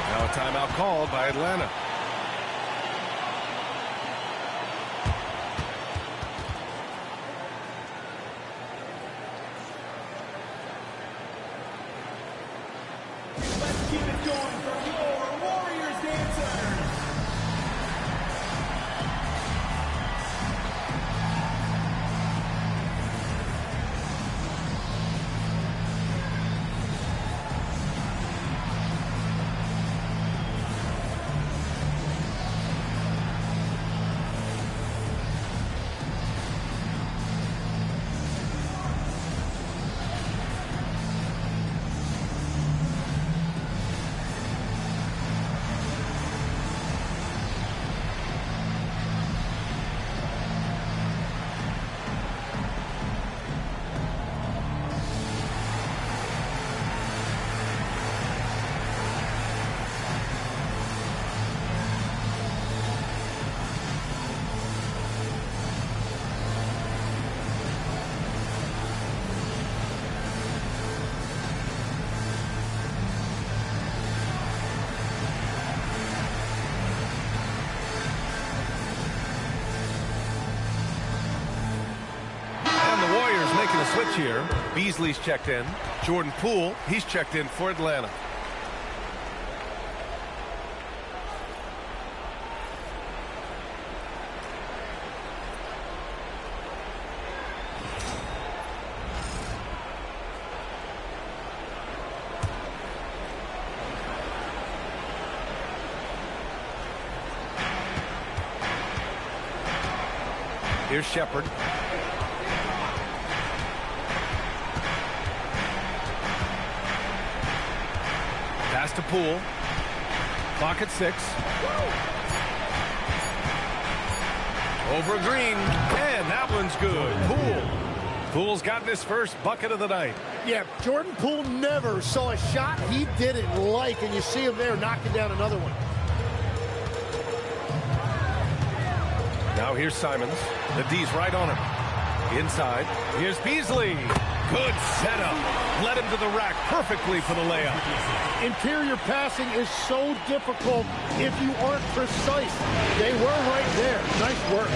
Now a timeout called by Atlanta. Let's keep it going for your Warriors dancers. a switch here. Beasley's checked in. Jordan Poole, he's checked in for Atlanta. Here's Shepard. Pass to Poole. Clock at 6. Over Green. And that one's good. Poole. Poole's gotten his first bucket of the night. Yeah, Jordan Poole never saw a shot he didn't like, and you see him there knocking down another one. Now here's Simons. The D's right on him. Inside. Here's Beasley. Good setup. Led him to the rack perfectly for the layup. Interior passing is so difficult if you aren't precise. They were right there. Nice work.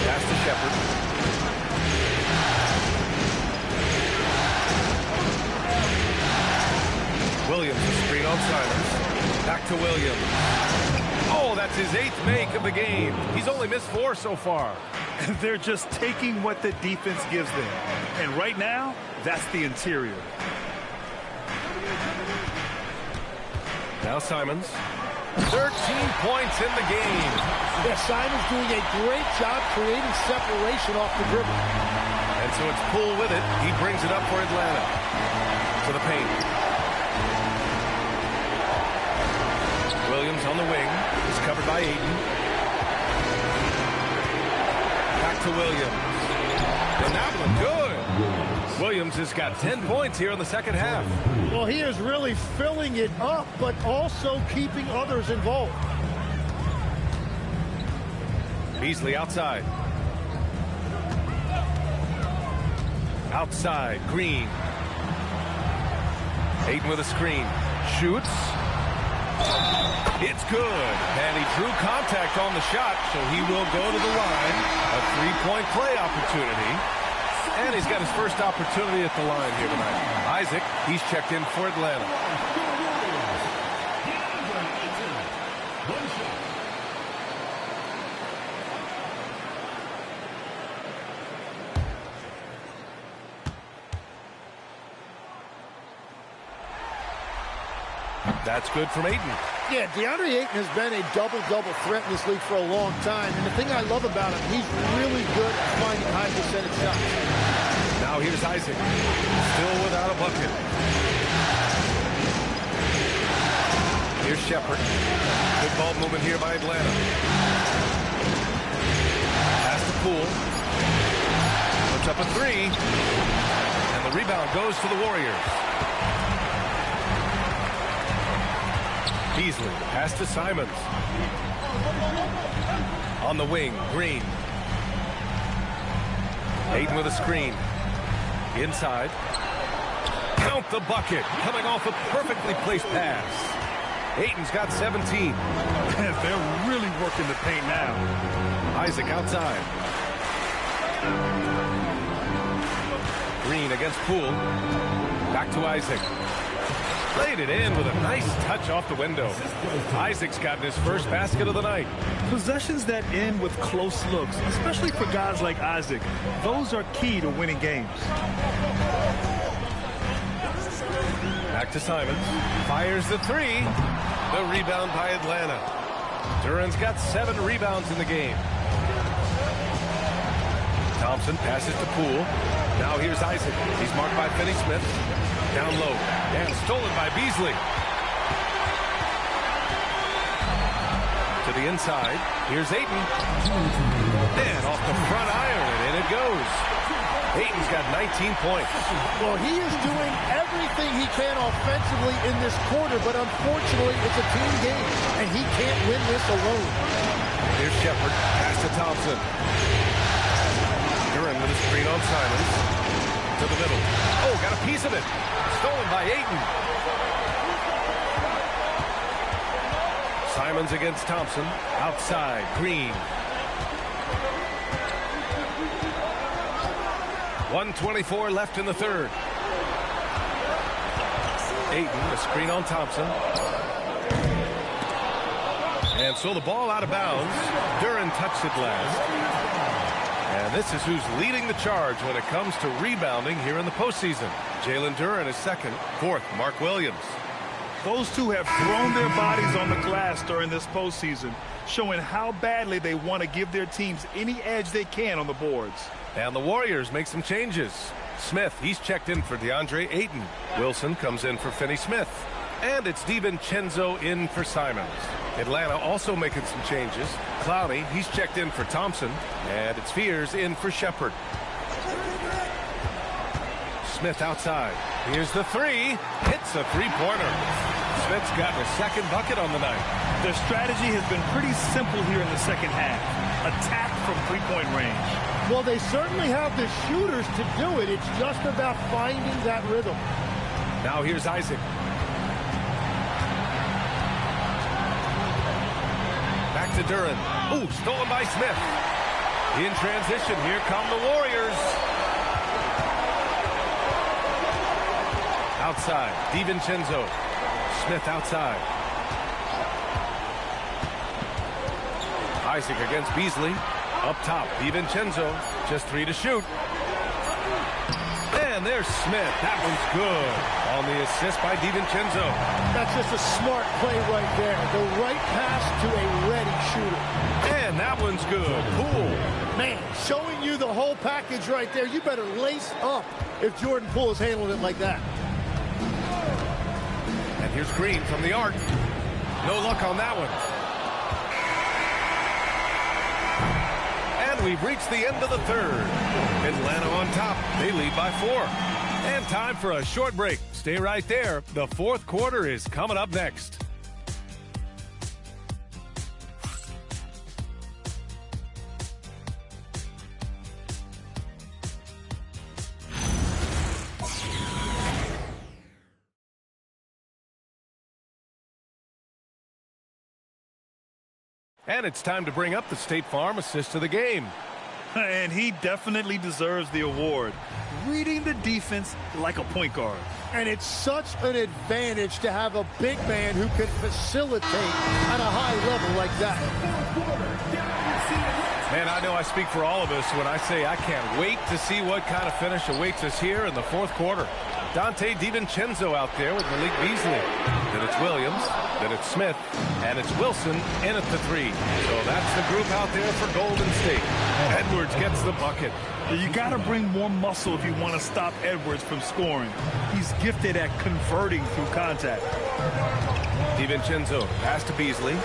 Pass to Shepard. Williams, the screen on Simons. Back to Williams. Oh, that's his 8th make of the game. He's only missed 4 so far. And they're just taking what the defense gives them. And right now, that's the interior. Now Simons. 13 points in the game. Yeah, Simons doing a great job creating separation off the dribble. And so it's Poole with it. He brings it up for Atlanta. To the paint. Williams on the wing. He's covered by Ayton. Back to Williams. And that one good. Williams has got 10 points here in the second half. Well, he is really filling it up, but also keeping others involved. Beasley outside. Outside, Green. Ayton with a screen. Shoots. It's good. And he drew contact on the shot, so he will go to the line. A 3-point play opportunity. And he's got his first opportunity at the line here tonight. Isaac, he's checked in for Atlanta. That's good from Ayton. Yeah, DeAndre Ayton has been a double-double threat in this league for a long time. And the thing I love about him, he's really good at finding high percentage shots. Now here's Isaac. Still without a bucket. Here's Shepard. Good ball movement here by Atlanta. Pass to Poole. Puts up a 3. And the rebound goes to the Warriors. Beasley, pass to Simons. On the wing, Green. Ayton with a screen. Inside. Count the bucket. Coming off a perfectly placed pass. Ayton's got 17. They're really working the paint now. Isaac outside. Green against Poole. Back to Isaac. Laid it in with a nice touch off the window. Isaac's gotten his first basket of the night. Possessions that end with close looks, especially for guys like Isaac, those are key to winning games. Back to Simons. Fires the 3. The rebound by Atlanta. Duran's got 7 rebounds in the game. Thompson passes to Poole. Now here's Isaac. He's marked by Finney-Smith. Down low. And stolen by Beasley. To the inside. Here's Ayton. And off the front iron, and in it goes. Ayton's got 19 points. Well, he is doing everything he can offensively in this quarter, but unfortunately, it's a team game, and he can't win this alone. Here's Shepard. Pass to Thompson. Duran with a screen on Simons. To the middle. Oh, got a piece of it. Stolen by Ayton. Simons against Thompson. Outside. Green. 1:24 left in the third. Ayton, a screen on Thompson. And so the ball out of bounds. Duren touched it last. And this is who's leading the charge when it comes to rebounding here in the postseason. Jalen Duren is second. Fourth, Mark Williams. Those two have thrown their bodies on the glass during this postseason, showing how badly they want to give their teams any edge they can on the boards. And the Warriors make some changes. Smith, he's checked in for DeAndre Ayton. Wilson comes in for Finney Smith. And it's DiVincenzo in for Simons. Atlanta also making some changes. Clowney, he's checked in for Thompson. And it's Fears in for Shepherd. Smith outside. Here's the three. Hits a three-pointer. Smith's gotten a second bucket on the night. Their strategy has been pretty simple here in the second half. Attack from three-point range. Well, they certainly have the shooters to do it. It's just about finding that rhythm. Now here's Isaac. Back to Duren. Ooh, stolen by Smith. In transition, here come the Warriors. Outside, DiVincenzo. Smith outside. Isaac against Beasley. Up top, DiVincenzo. Just three to shoot. And there's Smith. That one's good. On the assist by DiVincenzo. That's just a smart play right there. The right pass to a ready shooter. And that one's good. Poole. Man, showing you the whole package right there. You better lace up if Jordan Poole is handling it like that. And here's Green from the arc. No luck on that one. And we've reached the end of the third. Atlanta on top. They lead by 4. And time for a short break. Stay right there. The fourth quarter is coming up next. And it's time to bring up the State Farm assist of the game. And he definitely deserves the award. Reading the defense like a point guard. And it's such an advantage to have a big man who can facilitate at a high level like that. Man, I know I speak for all of us when I say I can't wait to see what kind of finish awaits us here in the fourth quarter. Dante DiVincenzo out there with Malik Beasley. Then it's Williams, then it's Smith, and it's Wilson in at the three. So that's the group out there for Golden State. Edwards gets the bucket. You got to bring more muscle if you want to stop Edwards from scoring. He's gifted at converting through contact. DiVincenzo pass to Beasley.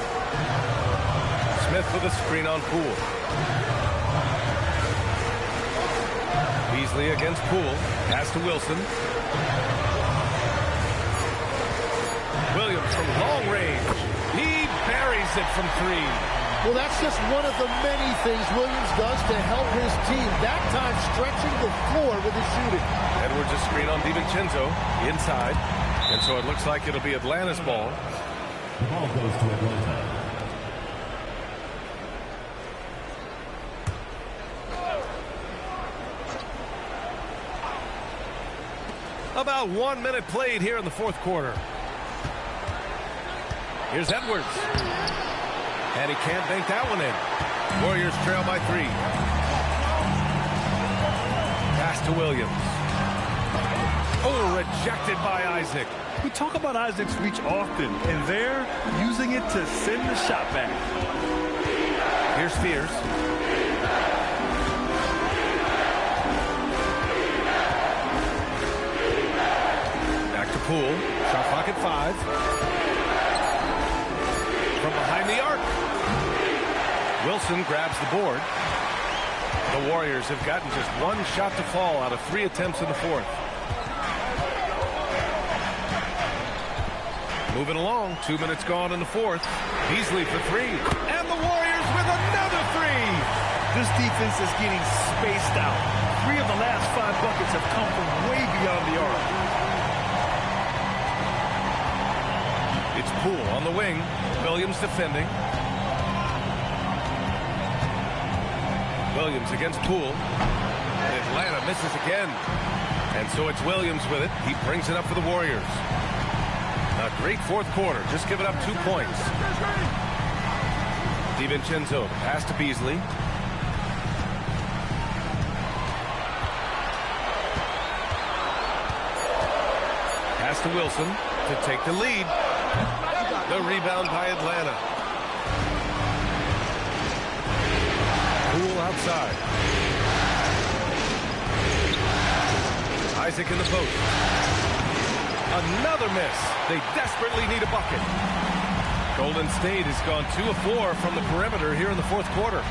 Smith with a screen on Poole. Beasley against Poole. Pass to Wilson. Williams from long range. He buries it from three. Well, that's just one of the many things Williams does to help his team. That time stretching the floor with his shooting. Edwards a screen on DiVincenzo inside. And so it looks like it'll be Atlanta's ball. The ball goes to Atlanta. About 1 minute played here in the fourth quarter. Here's Edwards. And he can't bank that one in. Warriors trail by 3. Pass to Williams. Oh, rejected by Isaac. We talk about Isaac's reach often, and they're using it to send the shot back. Here's Fears. Back to Poole. Shot clock at 5. From behind the arc. Wilson grabs the board. The Warriors have gotten just one shot to fall out of 3 attempts in the fourth. Moving along, 2 minutes gone in the fourth. Beasley for 3. And the Warriors with another 3. This defense is getting spaced out. 3 of the last 5 buckets have come from way beyond the arc. It's Poole on the wing. Williams defending. Williams against Poole. Atlanta misses again. And so it's Williams with it. He brings it up for the Warriors. A great fourth quarter. Just giving up 2 points. DiVincenzo, pass to Beasley. Pass to Wilson to take the lead. The rebound by Atlanta. Poole outside. Isaac in the post. Another miss. They desperately need a bucket. Golden State has gone 2 of 4 from the perimeter here in the fourth quarter.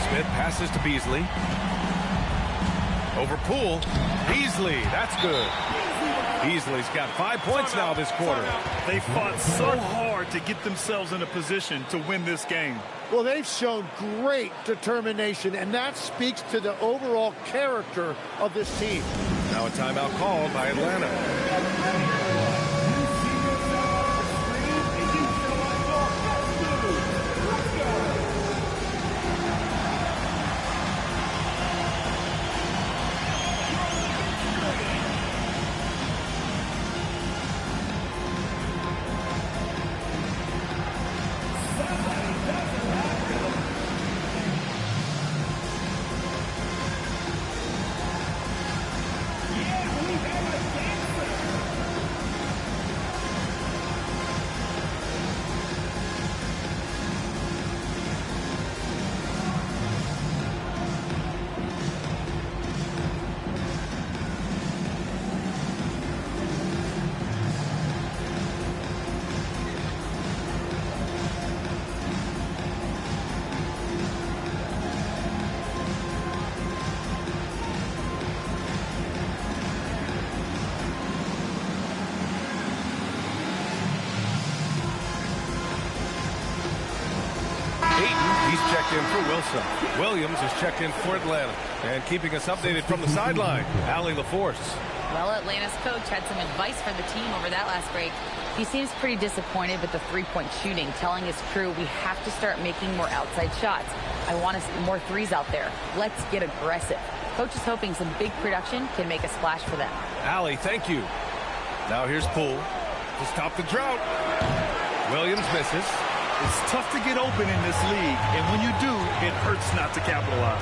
Smith passes to Beasley. Over Poole. Beasley, that's good. Beasley's got 5 points now this quarter. They fought so hard to get themselves in a position to win this game. Well, they've shown great determination, and that speaks to the overall character of this team. Now a timeout called by Atlanta. He's checked in for Wilson. Williams is checked in for Atlanta. And keeping us updated from the sideline, Allie LaForce. Well, Atlanta's coach had some advice for the team over that last break. He seems pretty disappointed with the three-point shooting, telling his crew we have to start making more outside shots. I want to see more threes out there. Let's get aggressive. Coach is hoping some big production can make a splash for them. Allie, thank you. Now here's Poole to stop the drought. Williams misses. It's tough to get open in this league, and when you do, it hurts not to capitalize.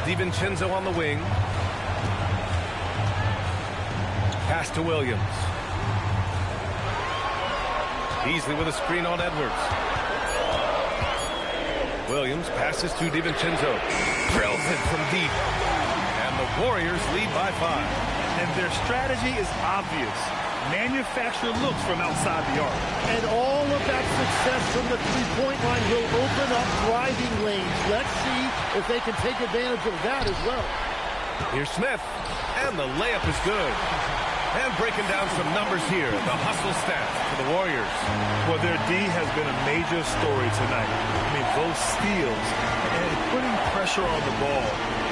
DiVincenzo on the wing. Pass to Williams. Beasley with a screen on Edwards. Williams passes to DiVincenzo. Drills it from deep. And the Warriors lead by 5. And their strategy is obvious. Manufacture looks from outside the arc. And all of that success from the three-point line will open up driving lanes. Let's see if they can take advantage of that as well. Here's Smith. And the layup is good. And breaking down some numbers here, the hustle stats for the Warriors. Well, their D has been a major story tonight. I mean, those steals and putting pressure on the ball,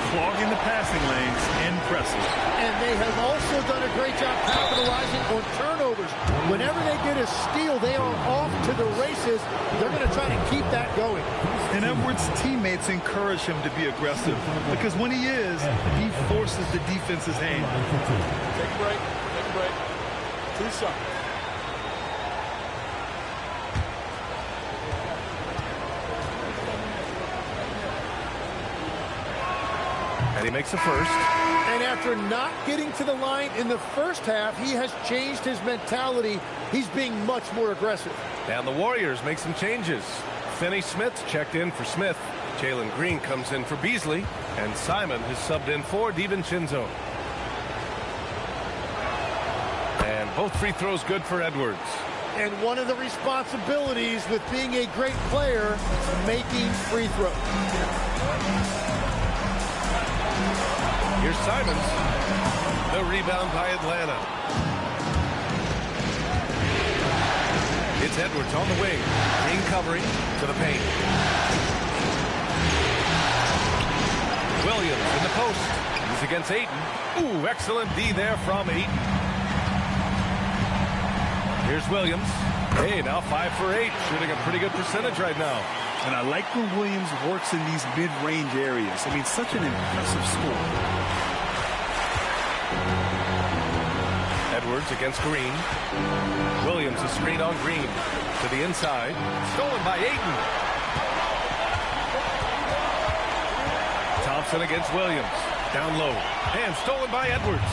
clogging the passing lanes, impressive. And they have also done a great job capitalizing on turnovers. Whenever they get a steal, they are off to the races. They're going to try to keep that going. And Edwards' teammates encourage him to be aggressive because when he is, he forces the defense's hand. Take a break. Take a break. 2 shots. And he makes the first. And after not getting to the line in the first half, he has changed his mentality. He's being much more aggressive. And the Warriors make some changes. Finney Smith checked in for Smith. Jalen Green comes in for Beasley. And Simon has subbed in for DiVincenzo. And both free throws good for Edwards. And one of the responsibilities with being a great player, making free throws. Here's Simons. The rebound by Atlanta. It's Edwards on the wing. Green covering to the paint. Williams in the post. He's against Ayton. Ooh, excellent D there from Ayton. Here's Williams. Hey, now 5 for 8, shooting a pretty good percentage right now. And I like when Williams works in these mid-range areas. I mean, such an impressive score. Edwards against Green. Williams a screen on Green. To the inside. Stolen by Ayton. Thompson against Williams. Down low. And stolen by Edwards.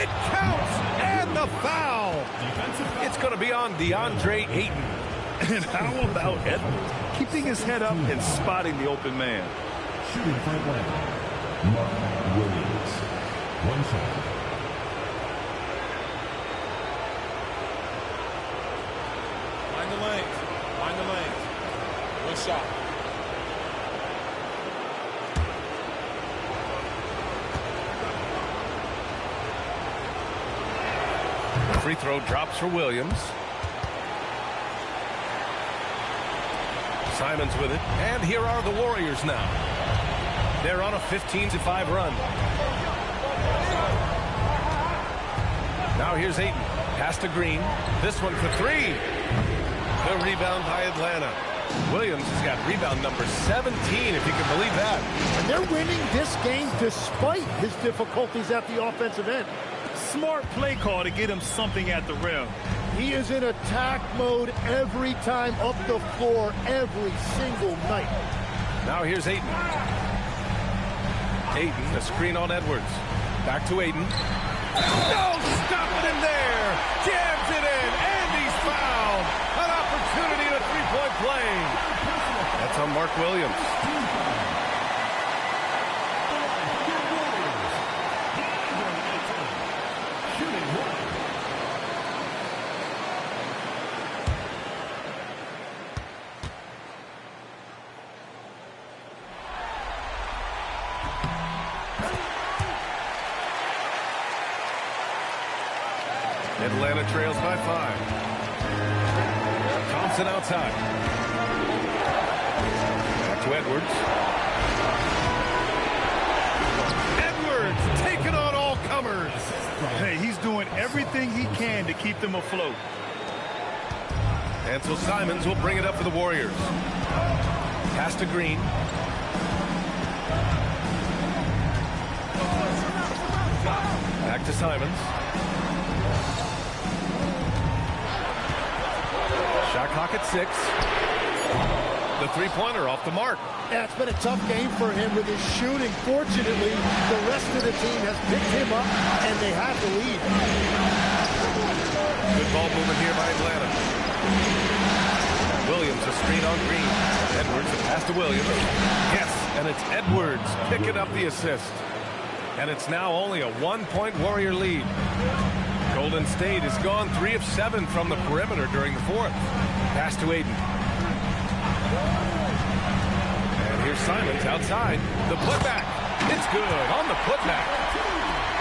It counts! And the foul! It's going to be on DeAndre Ayton. And how about Edwards? Keeping his head up and spotting the open man. Shooting for Atlanta, Mark Williams. One shot. Find the lanes. Find the lanes. One shot. The free throw drops for Williams. Simons with it. And here are the Warriors now. They're on a 15-5 run. Now here's Ayton. Pass to Green. This one for 3. The rebound by Atlanta. Williams has got rebound number 17, if you can believe that. And they're winning this game despite his difficulties at the offensive end. Smart play call to get him something at the rim. He is in attack mode every time up the floor, every single night. Now here's Ayton. Ayton, a screen on Edwards. Back to Ayton. No, stopping him there. Jams it in, and he's fouled. An opportunity to three-point play. That's on Mark Williams. Atlanta trails by 5. Thompson outside. Back to Edwards. Edwards taking on all comers. Hey, he's doing everything he can to keep them afloat. And so Simons will bring it up for the Warriors. Pass to Green. Back to Simons. Shot clock at 6. The three-pointer off the mark. Yeah, it's been a tough game for him with his shooting. Fortunately, the rest of the team has picked him up, and they have the lead. Good ball movement here by Atlanta. Williams a screen on Green. Edwards a pass to Williams. Yes, and it's Edwards picking up the assist. And it's now only a 1-point Warrior lead. Golden State has gone 3 of 7 from the perimeter during the 4th. Pass to Ayton. And here's Simons outside. The putback. It's good on the putback.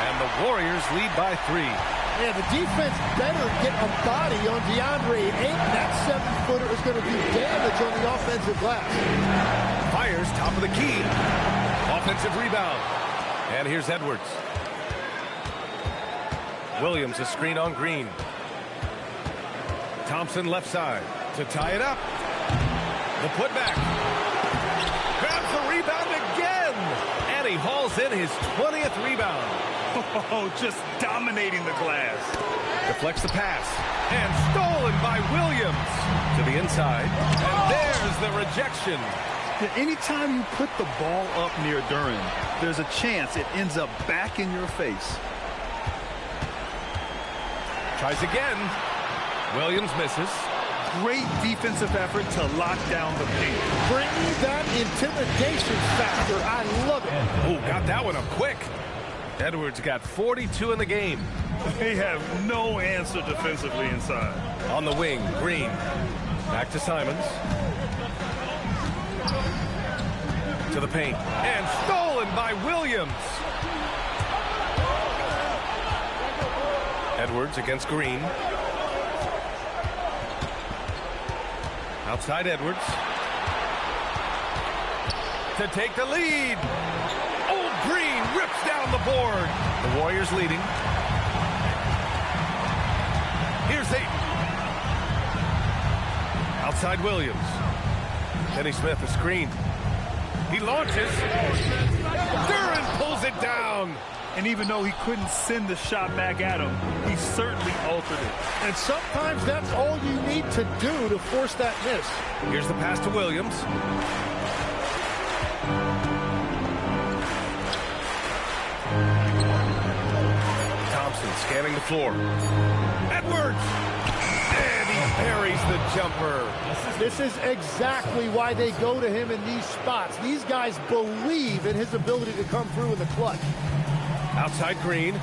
And the Warriors lead by 3. Yeah, the defense better get a body on DeAndre Ayton. That 7-footer is going to do damage on the offensive glass. Fires top of the key. Offensive rebound. And here's Edwards. Williams a screen on Green. Thompson left side to tie it up. The putback. Grabs the rebound again. And he hauls in his 20th rebound. Oh, just dominating the glass. Deflects the pass. And stolen by Williams. To the inside. And there's the rejection. Anytime you put the ball up near Duran, there's a chance it ends up back in your face. Tries again. Williams misses. Great defensive effort to lock down the paint. Bringing that intimidation factor. I love it. Oh, got that one up quick. Edwards got 42 in the game. They have no answer defensively inside. On the wing, Green. Back to Simons. To the paint. And stolen by Williams. Edwards against Green. Outside Edwards. To take the lead. Oh, Green rips down the board. The Warriors leading. Outside Williams. Kenny Smith, a screen. He launches. Duran pulls it down. And even though he couldn't send the shot back at him, he certainly altered it. And sometimes that's all you need to do to force that miss. Here's the pass to Williams. Thompson scanning the floor. Edwards! And he buries the jumper. This is exactly why they go to him in these spots. These guys believe in his ability to come through in the clutch. Outside Green. 2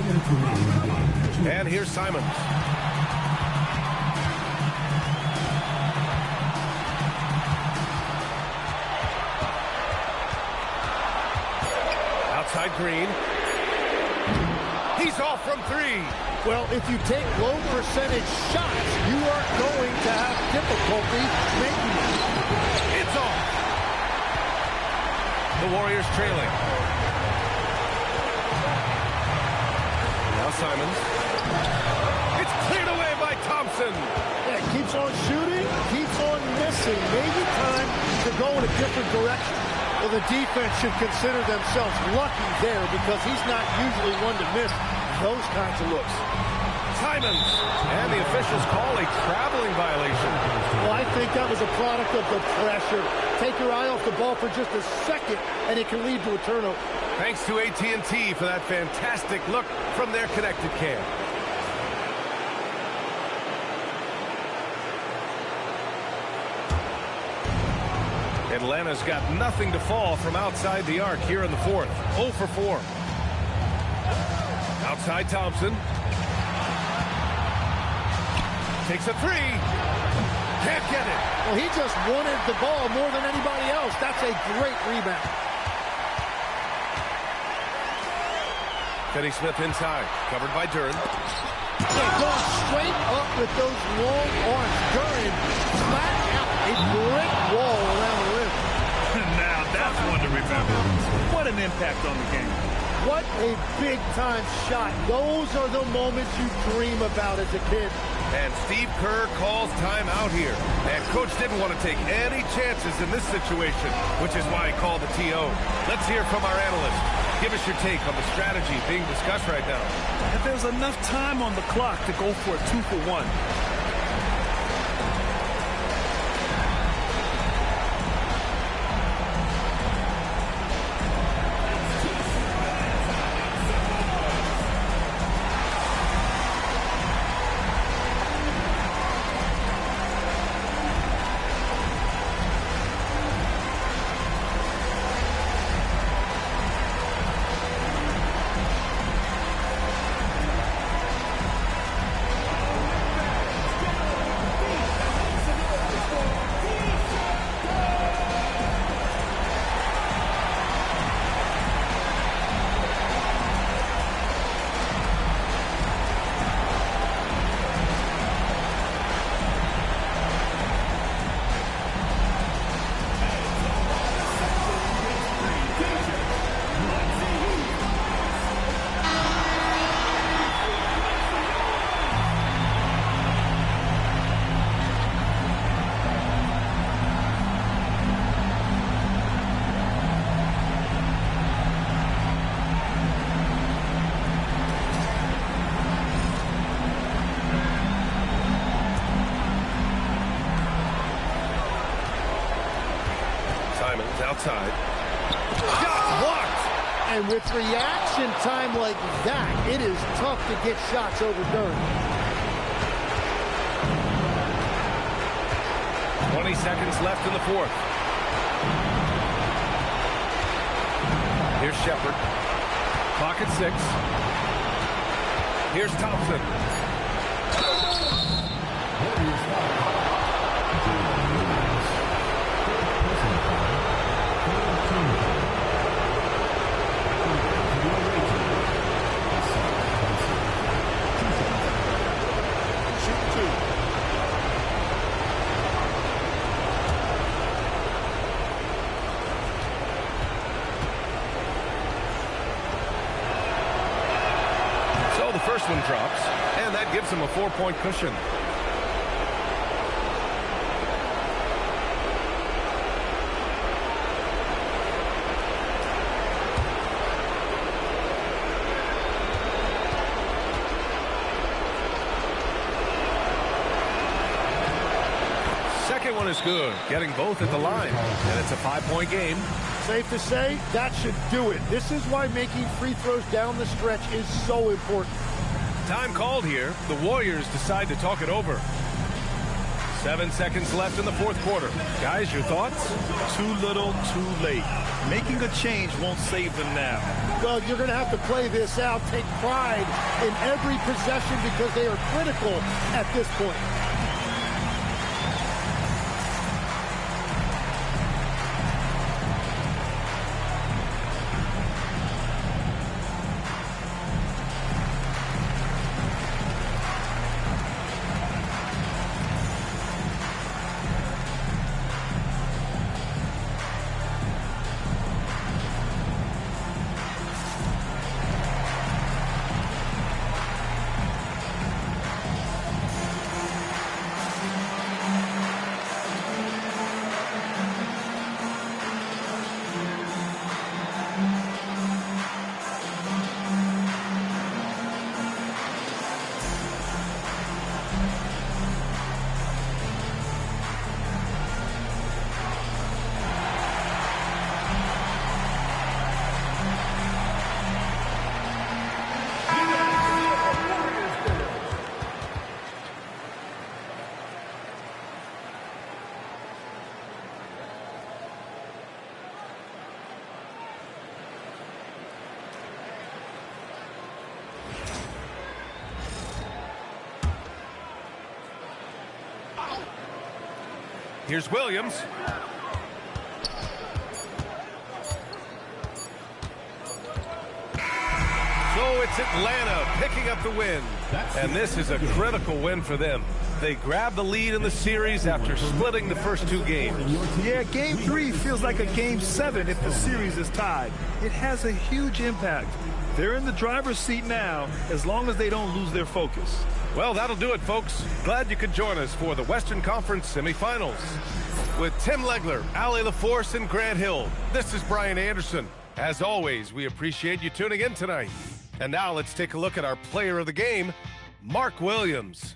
minutes remaining in the game. And here's Simons. Outside Green. He's off from three. Well, if you take low percentage shots, you are going to have difficulty making it. It's off. The Warriors trailing. Now Simons. It's cleared away by Thompson. Yeah, keeps on shooting, keeps on missing. Maybe time to go in a different direction. Well, the defense should consider themselves lucky there because he's not usually one to miss those kinds of looks. Simons. And the officials call a traveling violation. Well, I think that was a product of the pressure. Take your eye off the ball for just a second, and it can lead to a turnover. Thanks to AT&T for that fantastic look from their connected cam. Atlanta's got nothing to fall from outside the arc here in the fourth. 0 for 4. Outside Thompson. Takes a three. Can't get it. Well, he just wanted the ball more than anybody else. That's a great rebound. Kenny Smith inside. Covered by Duran. Going straight up with those long arms. Duran flat out a brick wall around the rim. Now that's one to remember. What an impact on the game. What a big-time shot. Those are the moments you dream about as a kid. And Steve Kerr calls timeout here. And Coach didn't want to take any chances in this situation, which is why he called the TO. Let's hear from our analyst. Give us your take on the strategy being discussed right now. If there's enough time on the clock to go for a 2-for-1. Outside. Shot blocked. And with reaction time like that, it is tough to get shots over Duran. 20 seconds left in the fourth. Here's Shepard. Clock at 6. Here's Thompson. First one drops, and that gives him a 4-point cushion. second one is good, getting both at the line. And it's a 5-point game. Safe to say, that should do it. This is why making free throws down the stretch is so important. Time called here. The Warriors decide to talk it over. 7 seconds left in the fourth quarter. Guys, your thoughts? Too little, too late. Making a change won't save them now. Well, you're going to have to play this out, take pride in every possession because they are critical at this point. Here's Williams. So it's Atlanta picking up the win. And this is a critical win for them. They grab the lead in the series after splitting the first 2 games. Yeah, Game 3 feels like a Game 7 if the series is tied. It has a huge impact. They're in the driver's seat now, as long as they don't lose their focus. Well, that'll do it, folks. Glad you could join us for the Western Conference semifinals. With Tim Legler, Ali LaForce, and Grant Hill, this is Brian Anderson. As always, we appreciate you tuning in tonight. And now let's take a look at our player of the game, Mark Williams.